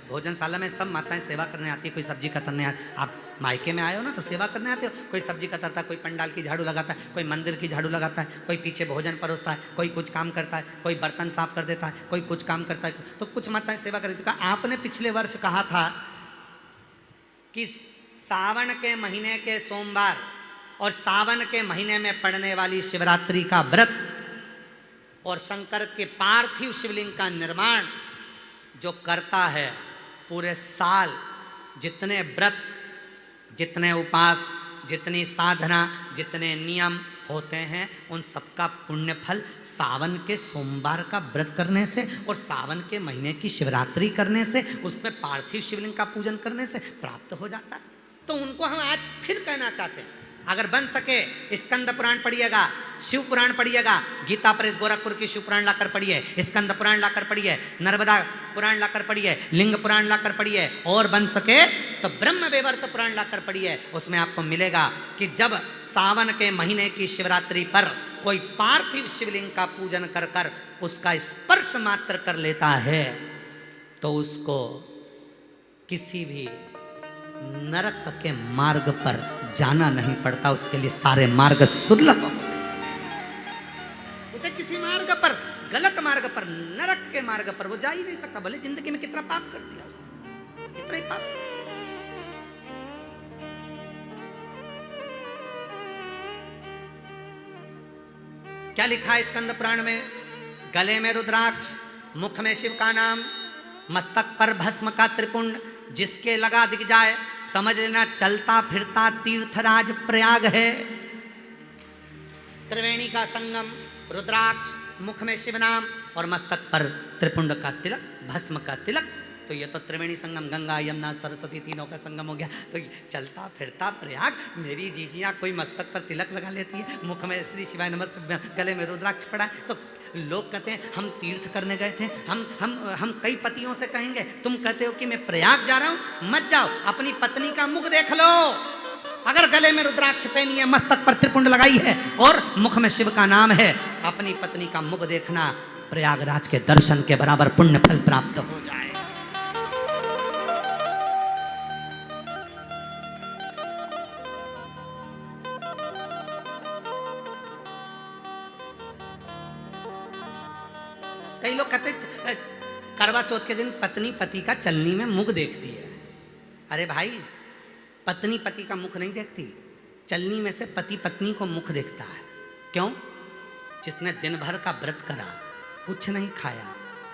भोजनशाला में सब माताएं सेवा करने आती है, कोई सब्जी कतरने आती। आप मायके में आए हो ना, तो सेवा करने आते हो, कोई सब्जी कतरता है, कोई पंडाल की झाड़ू लगाता है, कोई मंदिर की झाड़ू लगाता है, कोई पीछे भोजन परोसता है, कोई कुछ काम करता है, कोई बर्तन साफ कर देता है, कोई कुछ काम करता है, तो कुछ माताएं सेवा कर देती। आपने पिछले वर्ष कहा था कि सावन के महीने के सोमवार और सावन के महीने में पड़ने वाली शिवरात्रि का व्रत और शंकर के पार्थिव शिवलिंग का निर्माण जो करता है, पूरे साल जितने व्रत, जितने उपास, जितनी साधना, जितने नियम होते हैं, उन सबका पुण्य फल सावन के सोमवार का व्रत करने से और सावन के महीने की शिवरात्रि करने से, उसमें पार्थिव शिवलिंग का पूजन करने से प्राप्त हो जाता है। तो उनको हम आज फिर कहना चाहते हैं, अगर बन सके स्कंद पुराण पढ़िएगा, शिव पुराण पढ़िएगा, गीता प्रेस गोरखपुर की शिव पुराण लाकर पढ़िए, स्कंद पुराण लाकर पढ़िए, नर्मदा पुराण लाकर पढ़िए, लिंग पुराण लाकर पढ़िए, और बन सके तो ब्रह्म वैवर्त पुराण लाकर पढ़िए। उसमें आपको मिलेगा कि जब सावन के महीने की शिवरात्रि पर कोई पार्थिव शिवलिंग का पूजन कर कर उसका स्पर्श मात्र कर लेता है, तो उसको किसी भी नरक के मार्ग पर जाना नहीं पड़ता। उसके लिए सारे मार्ग सुलभ होते हैं। उसे किसी मार्ग पर, गलत मार्ग पर, नरक के मार्ग पर वो जा ही नहीं सकता, भले जिंदगी में कितना पाप कर दिया उसने, कितना ही पाप। क्या लिखा है स्कंद पुराण में? गले में रुद्राक्ष, मुख में शिव का नाम, मस्तक पर भस्म का त्रिपुंड, जिसके लगा दिख जाए समझ लेना चलता फिरता तीर्थराज प्रयाग है। त्रिवेणी का संगम, रुद्राक्ष, मुख में शिव नाम और मस्तक पर त्रिपुंड का तिलक, भस्म का तिलक। तो ये तो त्रिवेणी संगम, गंगा यमुना सरस्वती तीनों का संगम हो गया। तो चलता फिरता प्रयाग, मेरी जीजियाँ कोई मस्तक पर तिलक लगा लेती है, मुख में श्री शिवाय नमस्ते, गले में रुद्राक्ष पड़ा है। तो लोग कहते हैं हम तीर्थ करने गए थे, हम कई पतियों से कहेंगे, तुम कहते हो कि मैं प्रयाग जा रहा हूं, मत जाओ, अपनी पत्नी का मुख देख लो। अगर गले में रुद्राक्ष पहनी है, मस्तक पर त्रिपुंड लगाई है और मुख में शिव का नाम है, अपनी पत्नी का मुख देखना प्रयागराज के दर्शन के बराबर पुण्य फल प्राप्त हो जाए। कई लोग कहते करवा चौथ के दिन पत्नी पति का चलनी में मुख देखती है। अरे भाई, पत्नी पति का मुख नहीं देखती, चलनी में से पति पत्नी को मुख देखता है। क्यों? जिसने दिन भर का व्रत करा, कुछ नहीं खाया,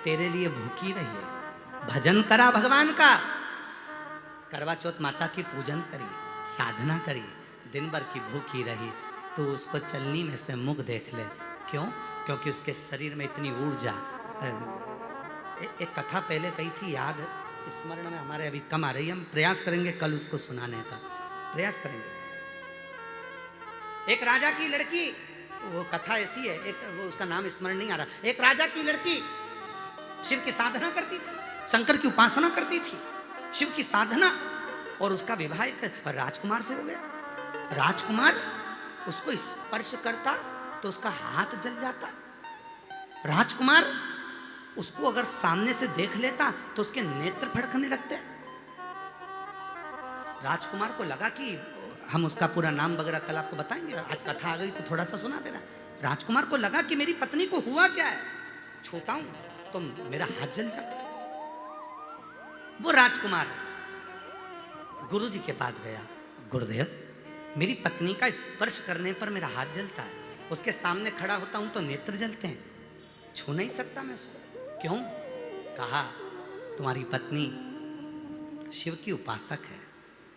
तेरे लिए भूखी रही है, भजन करा भगवान का, करवा चौथ माता की पूजन करी, साधना करी, दिन भर की भूखी रही, तो उसको चलनी में से मुख देख ले। क्यों? क्योंकि उसके शरीर में इतनी ऊर्जा। एक कथा पहले कही थी, याद स्मरण में हमारे अभी कम आ रही है, हम प्रयास करेंगे कल उसको सुनाने का प्रयास करेंगे। एक राजा की लड़की, वो कथा ऐसी है, एक वो उसका नाम स्मरण नहीं आ रहा, एक राजा की लड़की शिव की साधना करती थी, शंकर की उपासना करती थी, शिव की साधना, और उसका विवाह एक राजकुमार से हो गया। राजकुमार उसको स्पर्श करता तो उसका हाथ जल जाता। राजकुमार उसको अगर सामने से देख लेता तो उसके नेत्र फड़कने लगते। राजकुमार को लगा कि हम उसका पूरा नाम वगैरह कल आपको बताएंगे, आज कथा आ गई तो थोड़ा सा सुना देना। राजकुमार को लगा कि मेरी पत्नी को हुआ क्या है, छूता हूं तो मेरा हाथ जल जाता है। वो राजकुमार गुरुजी के पास गया, गुरुदेव मेरी पत्नी का स्पर्श करने पर मेरा हाथ जलता है, उसके सामने खड़ा होता हूं तो नेत्र जलते हैं, छू नहीं सकता मैं उसको। क्यों? कहा तुम्हारी पत्नी शिव की उपासक है,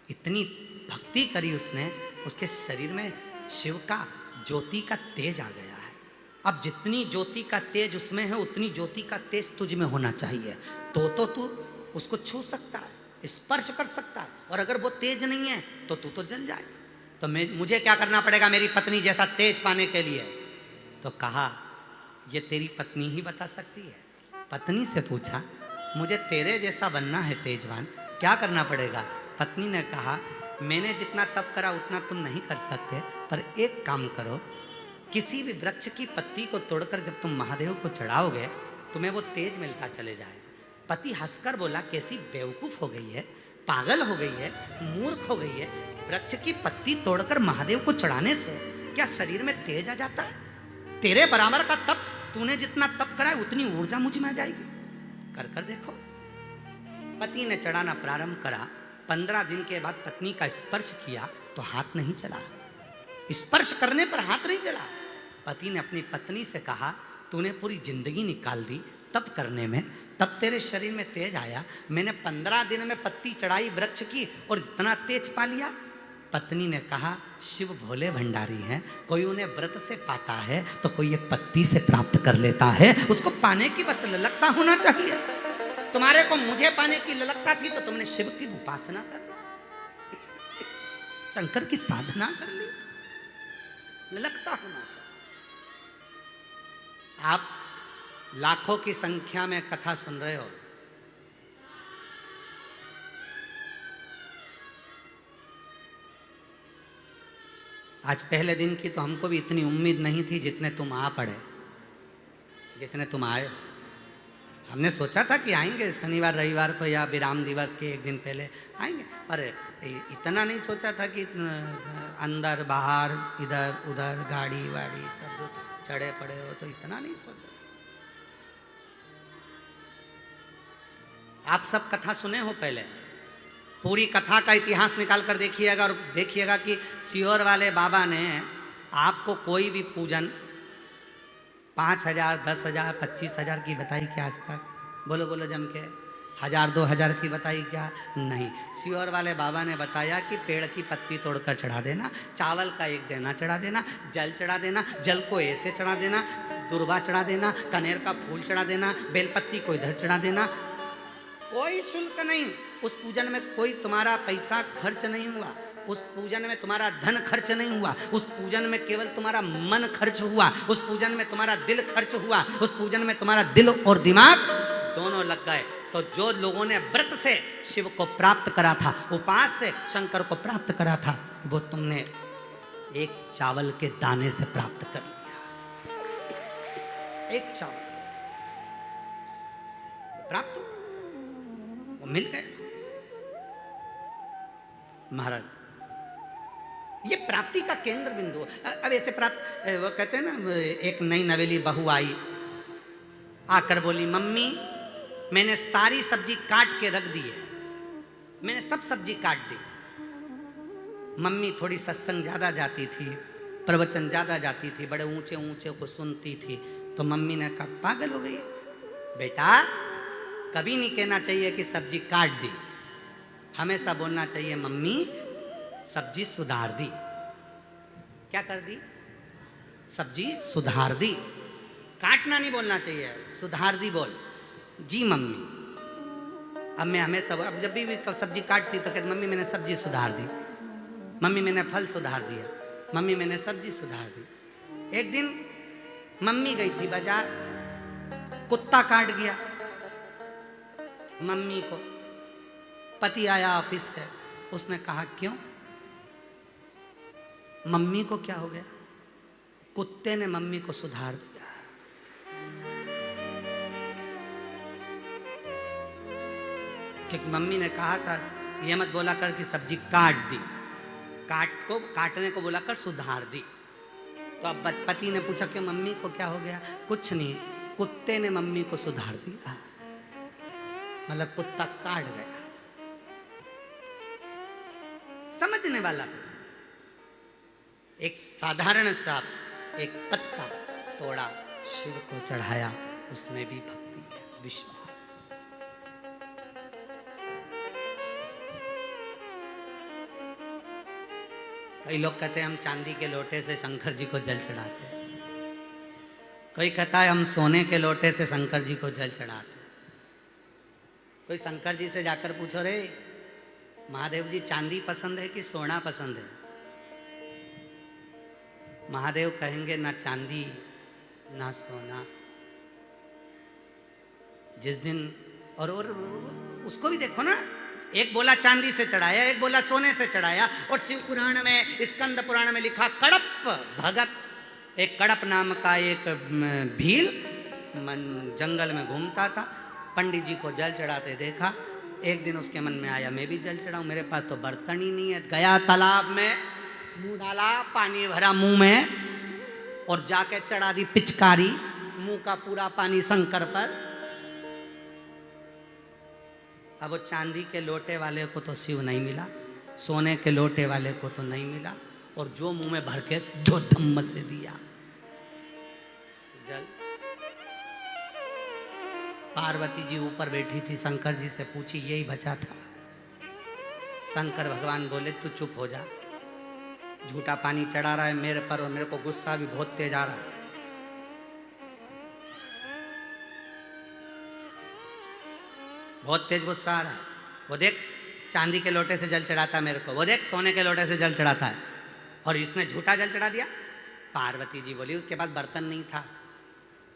इतनी भक्ति करी उसने, उसके शरीर में शिव का ज्योति का तेज आ गया है। अब जितनी ज्योति का तेज उसमें है उतनी ज्योति का तेज तुझ में होना चाहिए, तो तू उसको छू सकता है, स्पर्श कर सकता है, और अगर वो तेज नहीं है तो तू तो जल जाएगा। तो मुझे क्या करना पड़ेगा मेरी पत्नी जैसा तेज पाने के लिए? तो कहा ये तेरी पत्नी ही बता सकती है। पत्नी से पूछा मुझे तेरे जैसा बनना है तेजवान, क्या करना पड़ेगा? पत्नी ने कहा मैंने जितना तप करा उतना तुम नहीं कर सकते, पर एक काम करो, किसी भी वृक्ष की पत्ती को तोड़कर जब तुम महादेव को चढ़ाओगे तुम्हें वो तेज मिलता चले जाएगा। पति हंसकर बोला कैसी बेवकूफ हो गई है, पागल हो गई है, मूर्ख हो गई है, वृक्ष की पत्ती तोड़कर महादेव को चढ़ाने से क्या शरीर में तेज आ जाता है? तेरे बराबर का तप, तूने जितना तप करा है उतनी ऊर्जा मुझ में आ जाएगी, कर कर देखो। पति ने चढ़ाना प्रारंभ करा, 15 दिन के बाद पत्नी का स्पर्श किया तो हाथ नहीं चला, स्पर्श करने पर हाथ नहीं चला। पति ने अपनी पत्नी से कहा तूने पूरी जिंदगी निकाल दी तप करने में, तब तेरे शरीर में तेज आया, मैंने 15 दिन में पत्ती चढ़ाई वृक्ष की और इतना तेज पा लिया। पत्नी ने कहा शिव भोले भंडारी हैं, कोई उन्हें व्रत से पाता है तो कोई एक पत्ती से प्राप्त कर लेता है, उसको पाने की बस ललकता होना चाहिए। तुम्हारे को मुझे पाने की ललकता थी तो तुमने शिव की उपासना कर ली, शंकर की साधना कर ली, ललकता होना चाहिए। आप लाखों की संख्या में कथा सुन रहे हो, आज पहले दिन की तो हमको भी इतनी उम्मीद नहीं थी जितने तुम आ पड़े, जितने तुम आए। हमने सोचा था कि आएंगे शनिवार रविवार को या विराम दिवस के एक दिन पहले आएंगे, पर इतना नहीं सोचा था कि अंदर बाहर इधर उधर गाड़ी वाड़ी सब चढ़े पड़े हो, तो इतना नहीं सोचा। आप सब कथा सुने हो पहले, पूरी कथा का इतिहास निकाल कर देखिएगा और देखिएगा कि सीहोर वाले बाबा ने आपको कोई भी पूजन 5,000, 10,000, 25,000 की बताई क्या आज तक? बोलो बोलो जम के, 1,000, 2,000 की बताई क्या? नहीं। सीहोर वाले बाबा ने बताया कि पेड़ की पत्ती तोड़कर चढ़ा देना, चावल का एक देना चढ़ा देना, जल चढ़ा देना, जल को ऐसे चढ़ा देना, दुर्वा चढ़ा देना, कनेर का फूल चढ़ा देना, बेलपत्ती को इधर चढ़ा देना, कोई शुल्क नहीं। उस पूजन में कोई तुम्हारा पैसा खर्च नहीं हुआ, उस पूजन में तुम्हारा धन खर्च नहीं हुआ, उस पूजन में केवल तुम्हारा मन खर्च हुआ, उस पूजन में तुम्हारा दिल खर्च हुआ, उस पूजन में तुम्हारा दिल और दिमाग दोनों लग गए। तो जो लोगों ने व्रत से शिव को प्राप्त करा था, उपास से शंकर को प्राप्त करा था, वो तुमने एक चावल के दाने से प्राप्त कर लिया। एक चावल प्राप्त हो, वो मिल गए महाराज। ये प्राप्ति का केंद्र बिंदु। अब ऐसे प्राप्त, वो कहते हैं ना, एक नई नवेली बहू आई, आकर बोली मम्मी मैंने सारी सब्जी काट के रख दी है, मैंने सब सब्जी काट दी, मम्मी थोड़ी सत्संग ज़्यादा जाती थी, प्रवचन ज़्यादा जाती थी, बड़े ऊंचे ऊंचे को सुनती थी। तो मम्मी ने कहा पागल हो गई बेटा, कभी नहीं कहना चाहिए कि सब्जी काट दी, हमेशा बोलना चाहिए मम्मी सब्जी सुधार दी। क्या कर दी? सब्जी सुधार दी। काटना नहीं बोलना चाहिए, सुधार दी बोल। जी मम्मी। अब मैं हमेशा, अब जब भी सब्जी काटती तो कहती मम्मी मैंने सब्जी सुधार दी, मम्मी मैंने फल सुधार दिया, मम्मी मैंने सब्जी सुधार दी। एक दिन मम्मी गई थी बाजार, कुत्ता काट गया मम्मी को। पति आया ऑफिस से, उसने कहा क्यों? मम्मी को क्या हो गया? कुत्ते ने मम्मी को सुधार दिया। क्योंकि मम्मी ने कहा था ये मत बोला कर कि सब्जी काट दी, काटने को बोला कर सुधार दी। तो अब पति ने पूछा कि मम्मी को क्या हो गया? कुछ नहीं, कुत्ते ने मम्मी को सुधार दिया। मतलब कुत्ता काट गया। समझने वाला प्रश्न। एक साधारण सा एक पत्ता तोड़ा, शिव को चढ़ाया, उसमें भी भक्ति है, विश्वास। कई लोग कहते हैं हम चांदी के लोटे से शंकर जी को जल चढ़ाते हैं, कोई कहता है हम सोने के लोटे से शंकर जी को जल चढ़ाते हैं। कोई शंकर जी से जाकर पूछो रे महादेव जी चांदी पसंद है कि सोना पसंद है? महादेव कहेंगे ना चांदी ना सोना। जिस दिन और उसको भी देखो ना, एक बोला चांदी से चढ़ाया, एक बोला सोने से चढ़ाया। और शिव पुराण में, स्कंद पुराण में लिखा कड़प भगत, एक कड़प नाम का एक भील जंगल में घूमता था, पंडित जी को जल चढ़ाते देखा। एक दिन उसके मन में आया मैं भी जल चढ़ाऊं, मेरे पास तो बर्तन ही नहीं है। गया तालाब में, मुंह डाला, पानी भरा मुंह में और जाके चढ़ा दी पिचकारी, मुंह का पूरा पानी शंकर पर। अब वो चांदी के लोटे वाले को तो शिव नहीं मिला, सोने के लोटे वाले को तो नहीं मिला, और जो मुंह में भर के दो धम्म से दिया जल। पार्वती जी ऊपर बैठी थी, शंकर जी से पूछी यही बचा था। शंकर भगवान बोले तू चुप हो जा, झूठा पानी चढ़ा रहा है मेरे पर, और मेरे को गुस्सा भी बहुत तेज आ रहा है। बहुत तेज गुस्सा आ रहा है। वो देख चांदी के लोटे से जल चढ़ाता है मेरे को, वो देख सोने के लोटे से जल चढ़ाता है, और इसने झूठा जल चढ़ा दिया। पार्वती जी बोली उसके पास बर्तन नहीं था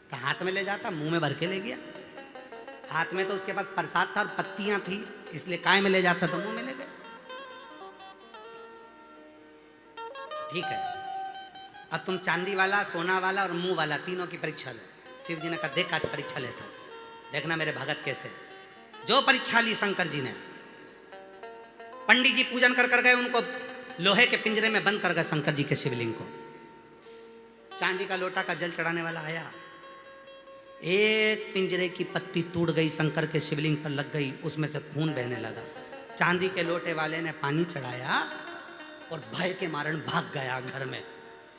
तो हाथ में ले जाता, मुंह में भर के ले गया। हाथ में तो उसके पास प्रसाद था और पत्तियां थी, इसलिए काय में ले जाता तो मुंह में ले गया। ठीक है, अब तुम चांदी वाला, सोना वाला और मुंह वाला तीनों की परीक्षा लो। शिव जी ने कहा देख आज परीक्षा लेता हूं, देखना मेरे भगत कैसे। जो परीक्षा ली शंकर जी ने, पंडित जी पूजन कर कर गए, उनको लोहे के पिंजरे में बंद कर गए शंकर जी के शिवलिंग को। चांदी का लोटा का जल चढ़ाने वाला आया, एक पिंजरे की पत्ती टूट गई, शंकर के शिवलिंग पर लग गई, उसमें से खून बहने लगा। चांदी के लोटे वाले ने पानी चढ़ाया और भय के मारण भाग गया घर में।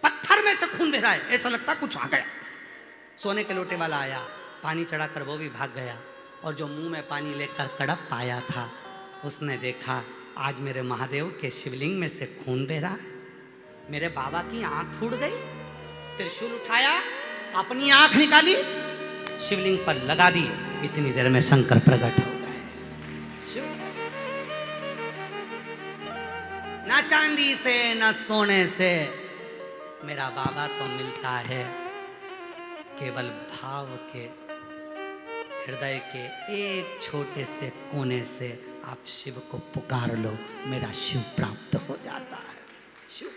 पत्थर में से खून बह रहा है, ऐसा लगता कुछ आ गया। सोने के लोटे वाला आया, पानी चढ़ाकर वो भी भाग गया, और जो मुंह में पानी लेकर कड़प आया था, उसने देखा आज मेरे महादेव के शिवलिंग में से खून बह रहा है। मेरे बाबा की आंख फूट गई। त्रिशूल उठाया, अपनी आंख निकाली, शिवलिंग पर लगा दी। इतनी देर में शंकर प्रकट हो गए। ना चांदी से ना सोने से मेरा बाबा तो मिलता है, केवल भाव के, हृदय के एक छोटे से कोने से आप शिव को पुकार लो, मेरा शिव प्राप्त हो जाता है। शिव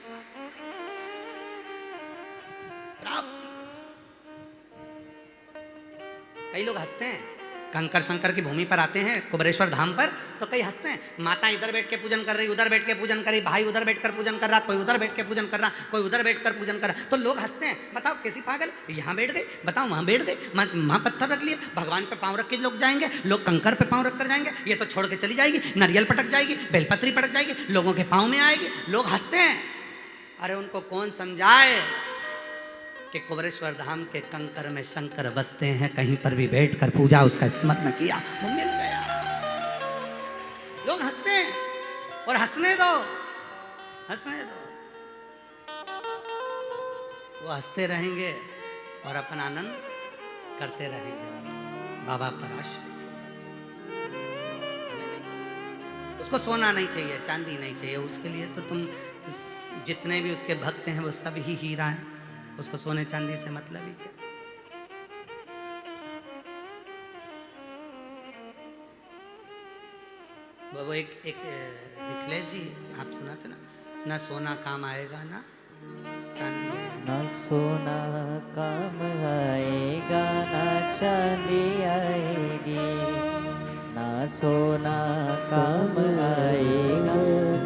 प्राप्ति। कई लोग हंसते हैं, कंकर शंकर की भूमि पर आते हैं कुबरेश्वर धाम पर, तो कई हंसते हैं। माता इधर बैठ के पूजन कर रही, उधर बैठ के पूजन कर रही, भाई उधर बैठकर पूजन कर रहा, कोई उधर बैठ के पूजन कर रहा, कोई उधर बैठकर पूजन कर रहा, तो लोग हंसते हैं। बताओ कैसी पागल, यहाँ बैठ गई, बताओ वहाँ बैठ गई, वहाँ पत्थर रख लिए, भगवान पे पाँव रख के लोग जाएंगे, लोग कंकर पे पाँव रख कर जाएंगे, ये तो छोड़ के चली जाएगी, नारियल पटक जाएगी, बेलपत्री पटक जाएगी, लोगों के पाँव में आएगी, लोग हंसते हैं। अरे उनको कौन समझाए कि कुबरेश्वर धाम के कंकर में शंकर बसते हैं, कहीं पर भी बैठकर पूजा उसका स्मरण किया वो मिल गया। लोग हंसते हैं और हंसने दो, हंसने दो, वो हंसते रहेंगे और अपना आनंद करते रहेंगे। बाबा पर आश्रित होकर उसको सोना नहीं चाहिए, चांदी नहीं चाहिए, उसके लिए तो तुम जितने भी उसके भक्त हैं वो सब ही हीरा हैं, उसको सोने चांदी से मतलब ही क्या। वो एक दिखलेश जी आप सुनाते ना सोना काम आएगा ना चांदी आएगा। ना सोना काम आएगा ना चांदी आएगी, ना सोना काम आएगा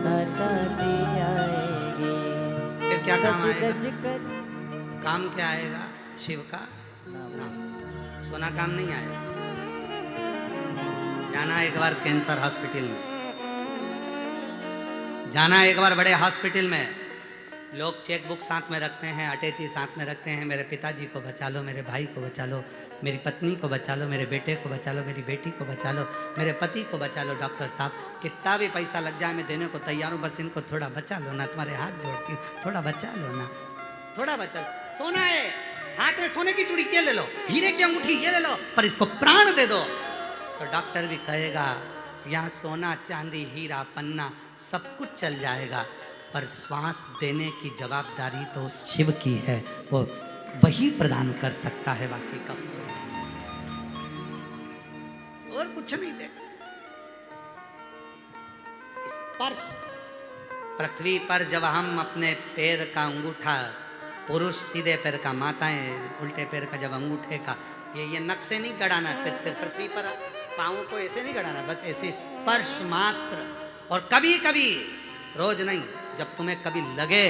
ना चांदी आएगी। फिर क्या काम सज आएगा? धज कर काम क्या आएगा? शिव का नाम। सोना काम नहीं आएगा। जाना एक बार कैंसर हॉस्पिटल में, जाना एक बार बड़े हॉस्पिटल में, लोग चेक बुक साथ में रखते हैं, अटैची साथ में रखते हैं, मेरे पिताजी को बचा लो, मेरे भाई को बचा लो, मेरी पत्नी को बचा लो, मेरे बेटे को बचा लो, मेरी बेटी को बचा लो, मेरे पति को बचा लो। डॉक्टर साहब कितना भी पैसा लग जाए मैं देने को तैयार हूँ, बस इनको थोड़ा बचा लो ना, तुम्हारे हाथ जोड़ती हूँ, थोड़ा बचा लो ना, थोड़ा बचा लो। सोना है हाथ में, सोने की चूड़ी ये ले लो, हीरे की अंगूठी ये ले लो, पर इसको प्राण दे दो। तो डॉक्टर भी कहेगा यहाँ सोना चांदी हीरा पन्ना सब कुछ चल जाएगा, पर श्वास देने की जवाबदारी तो उस शिव की है, वो वही प्रदान कर सकता है, बाकी का और कुछ नहीं दे सकता। स्पर्श पृथ्वी पर जब हम अपने पैर का अंगूठा, पुरुष सीधे पैर का, माताएं उल्टे पैर का, जब अंगूठे का ये नख से नहीं गड़ाना, पृथ्वी पर पाँव को ऐसे नहीं गड़ाना, बस ऐसे स्पर्श मात्र। और कभी कभी, रोज नहीं, जब तुम्हें कभी लगे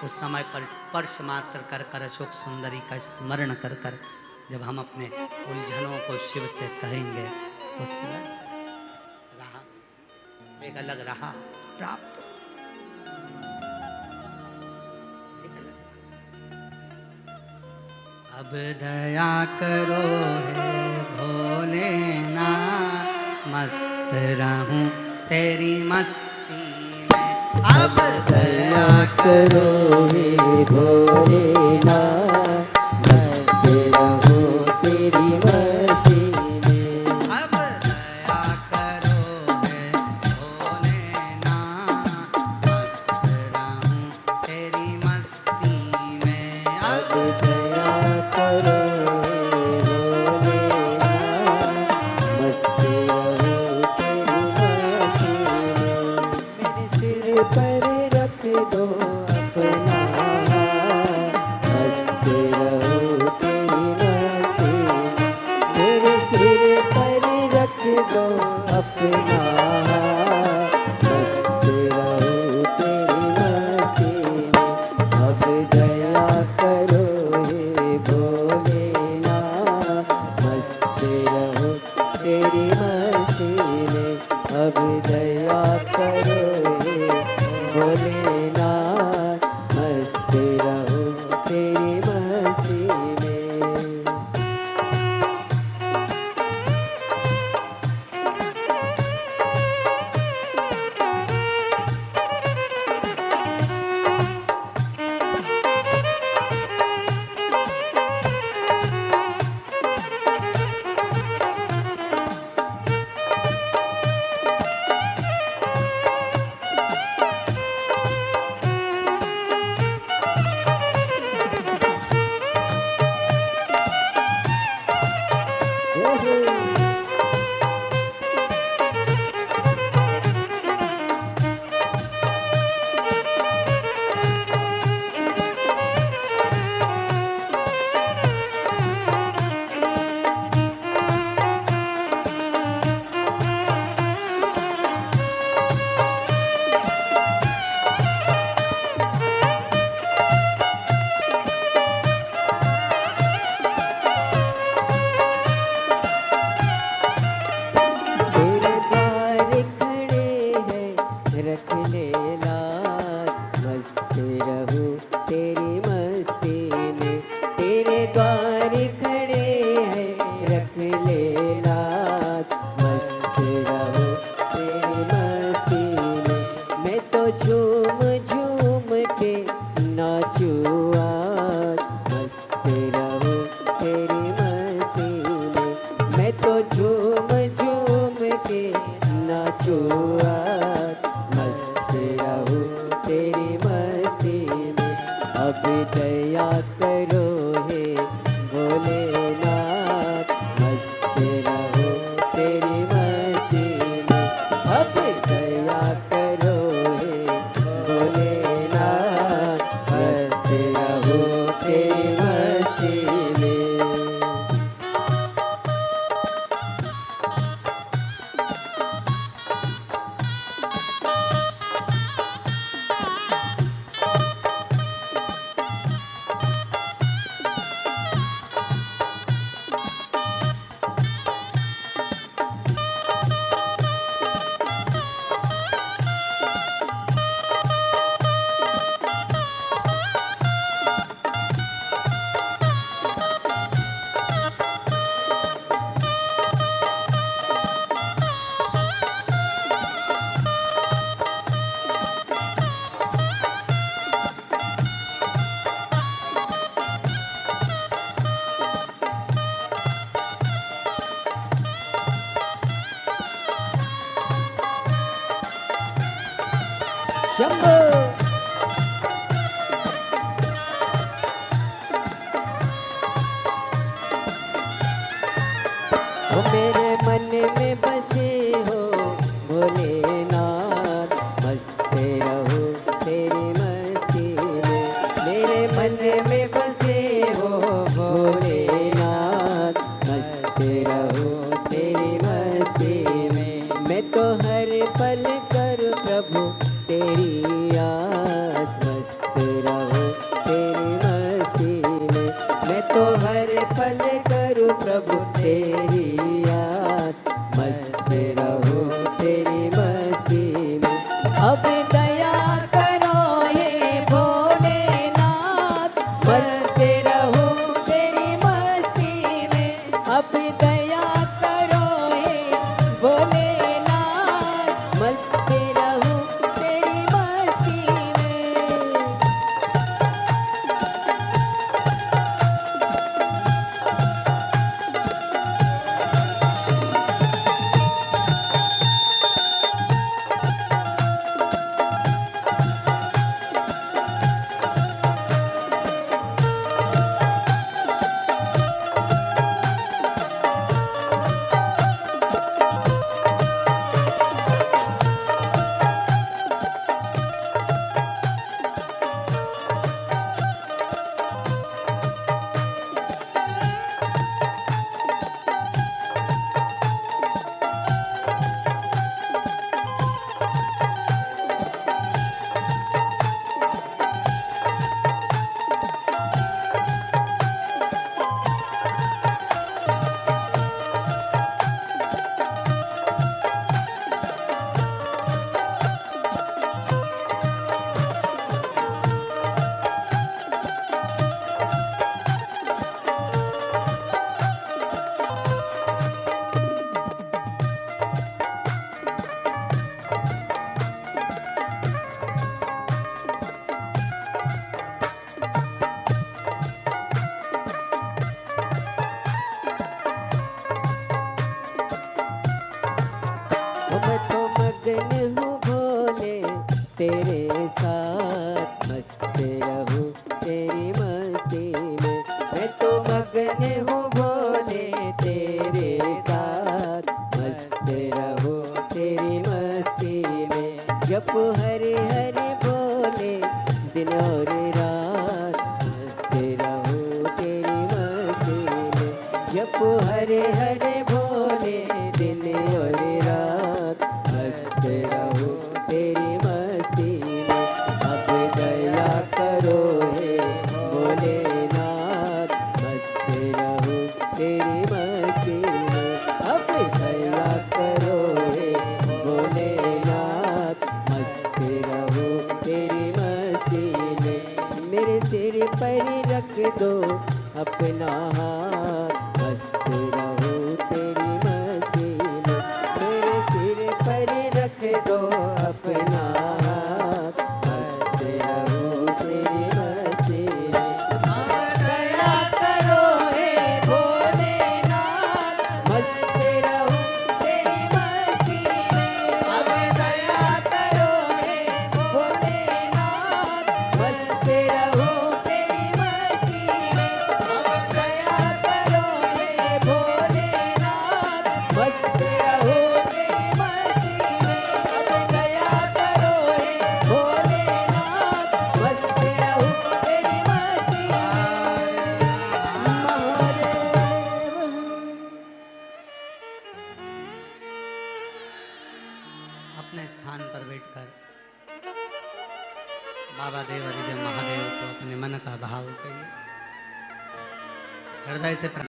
उस समय पर स्पर्श मात्र कर कर अशोक सुंदरी का स्मरण कर कर जब हम अपने उलझनों को शिव से कहेंगे तो सूरज रहा एक अलग रहा प्राप्त। अब दया करो हे भोलेनाथ, मस्त रहूं तेरी मस्ती में। अब दया करो हे भोलेनाथ, मस्त रहो तेरी मस्ती में। अब दया करो हे भोलेनाथ, मस्त रहूं तेरी मस्ती में। अब दया करो हे भोलेनाथ, मस्त रहो तेरी मस्ती में। मेरे सिर पर रख दो अपना हाथ, मस्त रहो तेरी मस्ती में। मेरे सिर पर रख दो अपना हाथ, मस्त रहो तेरी मस्ती में। अब दया करो हे भोलेनाथ, मस्त रहो तेरी मस्ती में। अब दया करो हे रख ले लात, मस्त रहूं तेरी मस्ती में। तेरे द्वार खड़े हैं रख ले लात, मस्त रहूं तेरी मस्ती में। मैं तो झूम झूम के नाचूं आज, मस्त रहूं तेरी मस्ती में। मैं तो झूम झूम के नाचूं आज, मस्त रहूं तेरी मस्ती में। अब दया करो हे भोलेनाथ, मस्त रहूं तेरी मस्ती में। अब दया करो हे भोलेनाथ, मस्त रहूं तेरी मस्ती में। शंभो हो मेरे मन में बसे हो भोलेनाथ, मस्त रहो तेरी मस्ती में। मेरे मन में बसे हो भोलेनाथ, मस्त रहो तेरी मस्ती में। मैं तो हर पल करूं प्रभु तेरी आस, मस्त रहो तेरी मस्ती में। मैं तो हर पल करूं प्रभु तेरी याद, मस्त रहो तेरी मस्ती में। अब दया करो हे भोलेनाथ, मस्त रहो तेरी मस्ती में। अब दया करो हे भोलेनाथ, मस्त रहो तेरी मस्ती में। मैं तो मगन हूँ भोले तेरे साथ, मस्त रहूं तेरी मस्ती में। मैं तो मगन हूँ भोले तेरे साथ, मस्त रहूं तेरी मस्ती में। जप हरे हरे भोले दिन और रात, मस्त रहूं तेरी मस्ती में। जप हरे हरे भोले दिन और रात, मस्त रहूं तेरी मस्ती में। अब दया करो हे भोलेनाथ, मस्त रहूं तेरी मस्ती में। अब दया करो हे भोलेनाथ, मस्त अपना हाथ मस्त रहूं तेरी मस्ती में मेरे सिर पर रख दो अपना हाथ मस्त रहूं तेरी मस्ती में अब दया करो हे भोलेनाथ मस्त रहूं तेरी मस्ती में अब दया करो हे भोलेनाथ मस्त रहूं तेरी मस्ती में अब दया करो हे भोलेनाथ मस्त रहूं तेरी मस्ती में अब दया करो हे भोलेनाथ मस्त रहूं तेरी मस्ती में महादेव। अपने स्थान पर बैठकर बाबा देव अधिदेव महादेव को अपने मन का भाव कहिए, हृदय से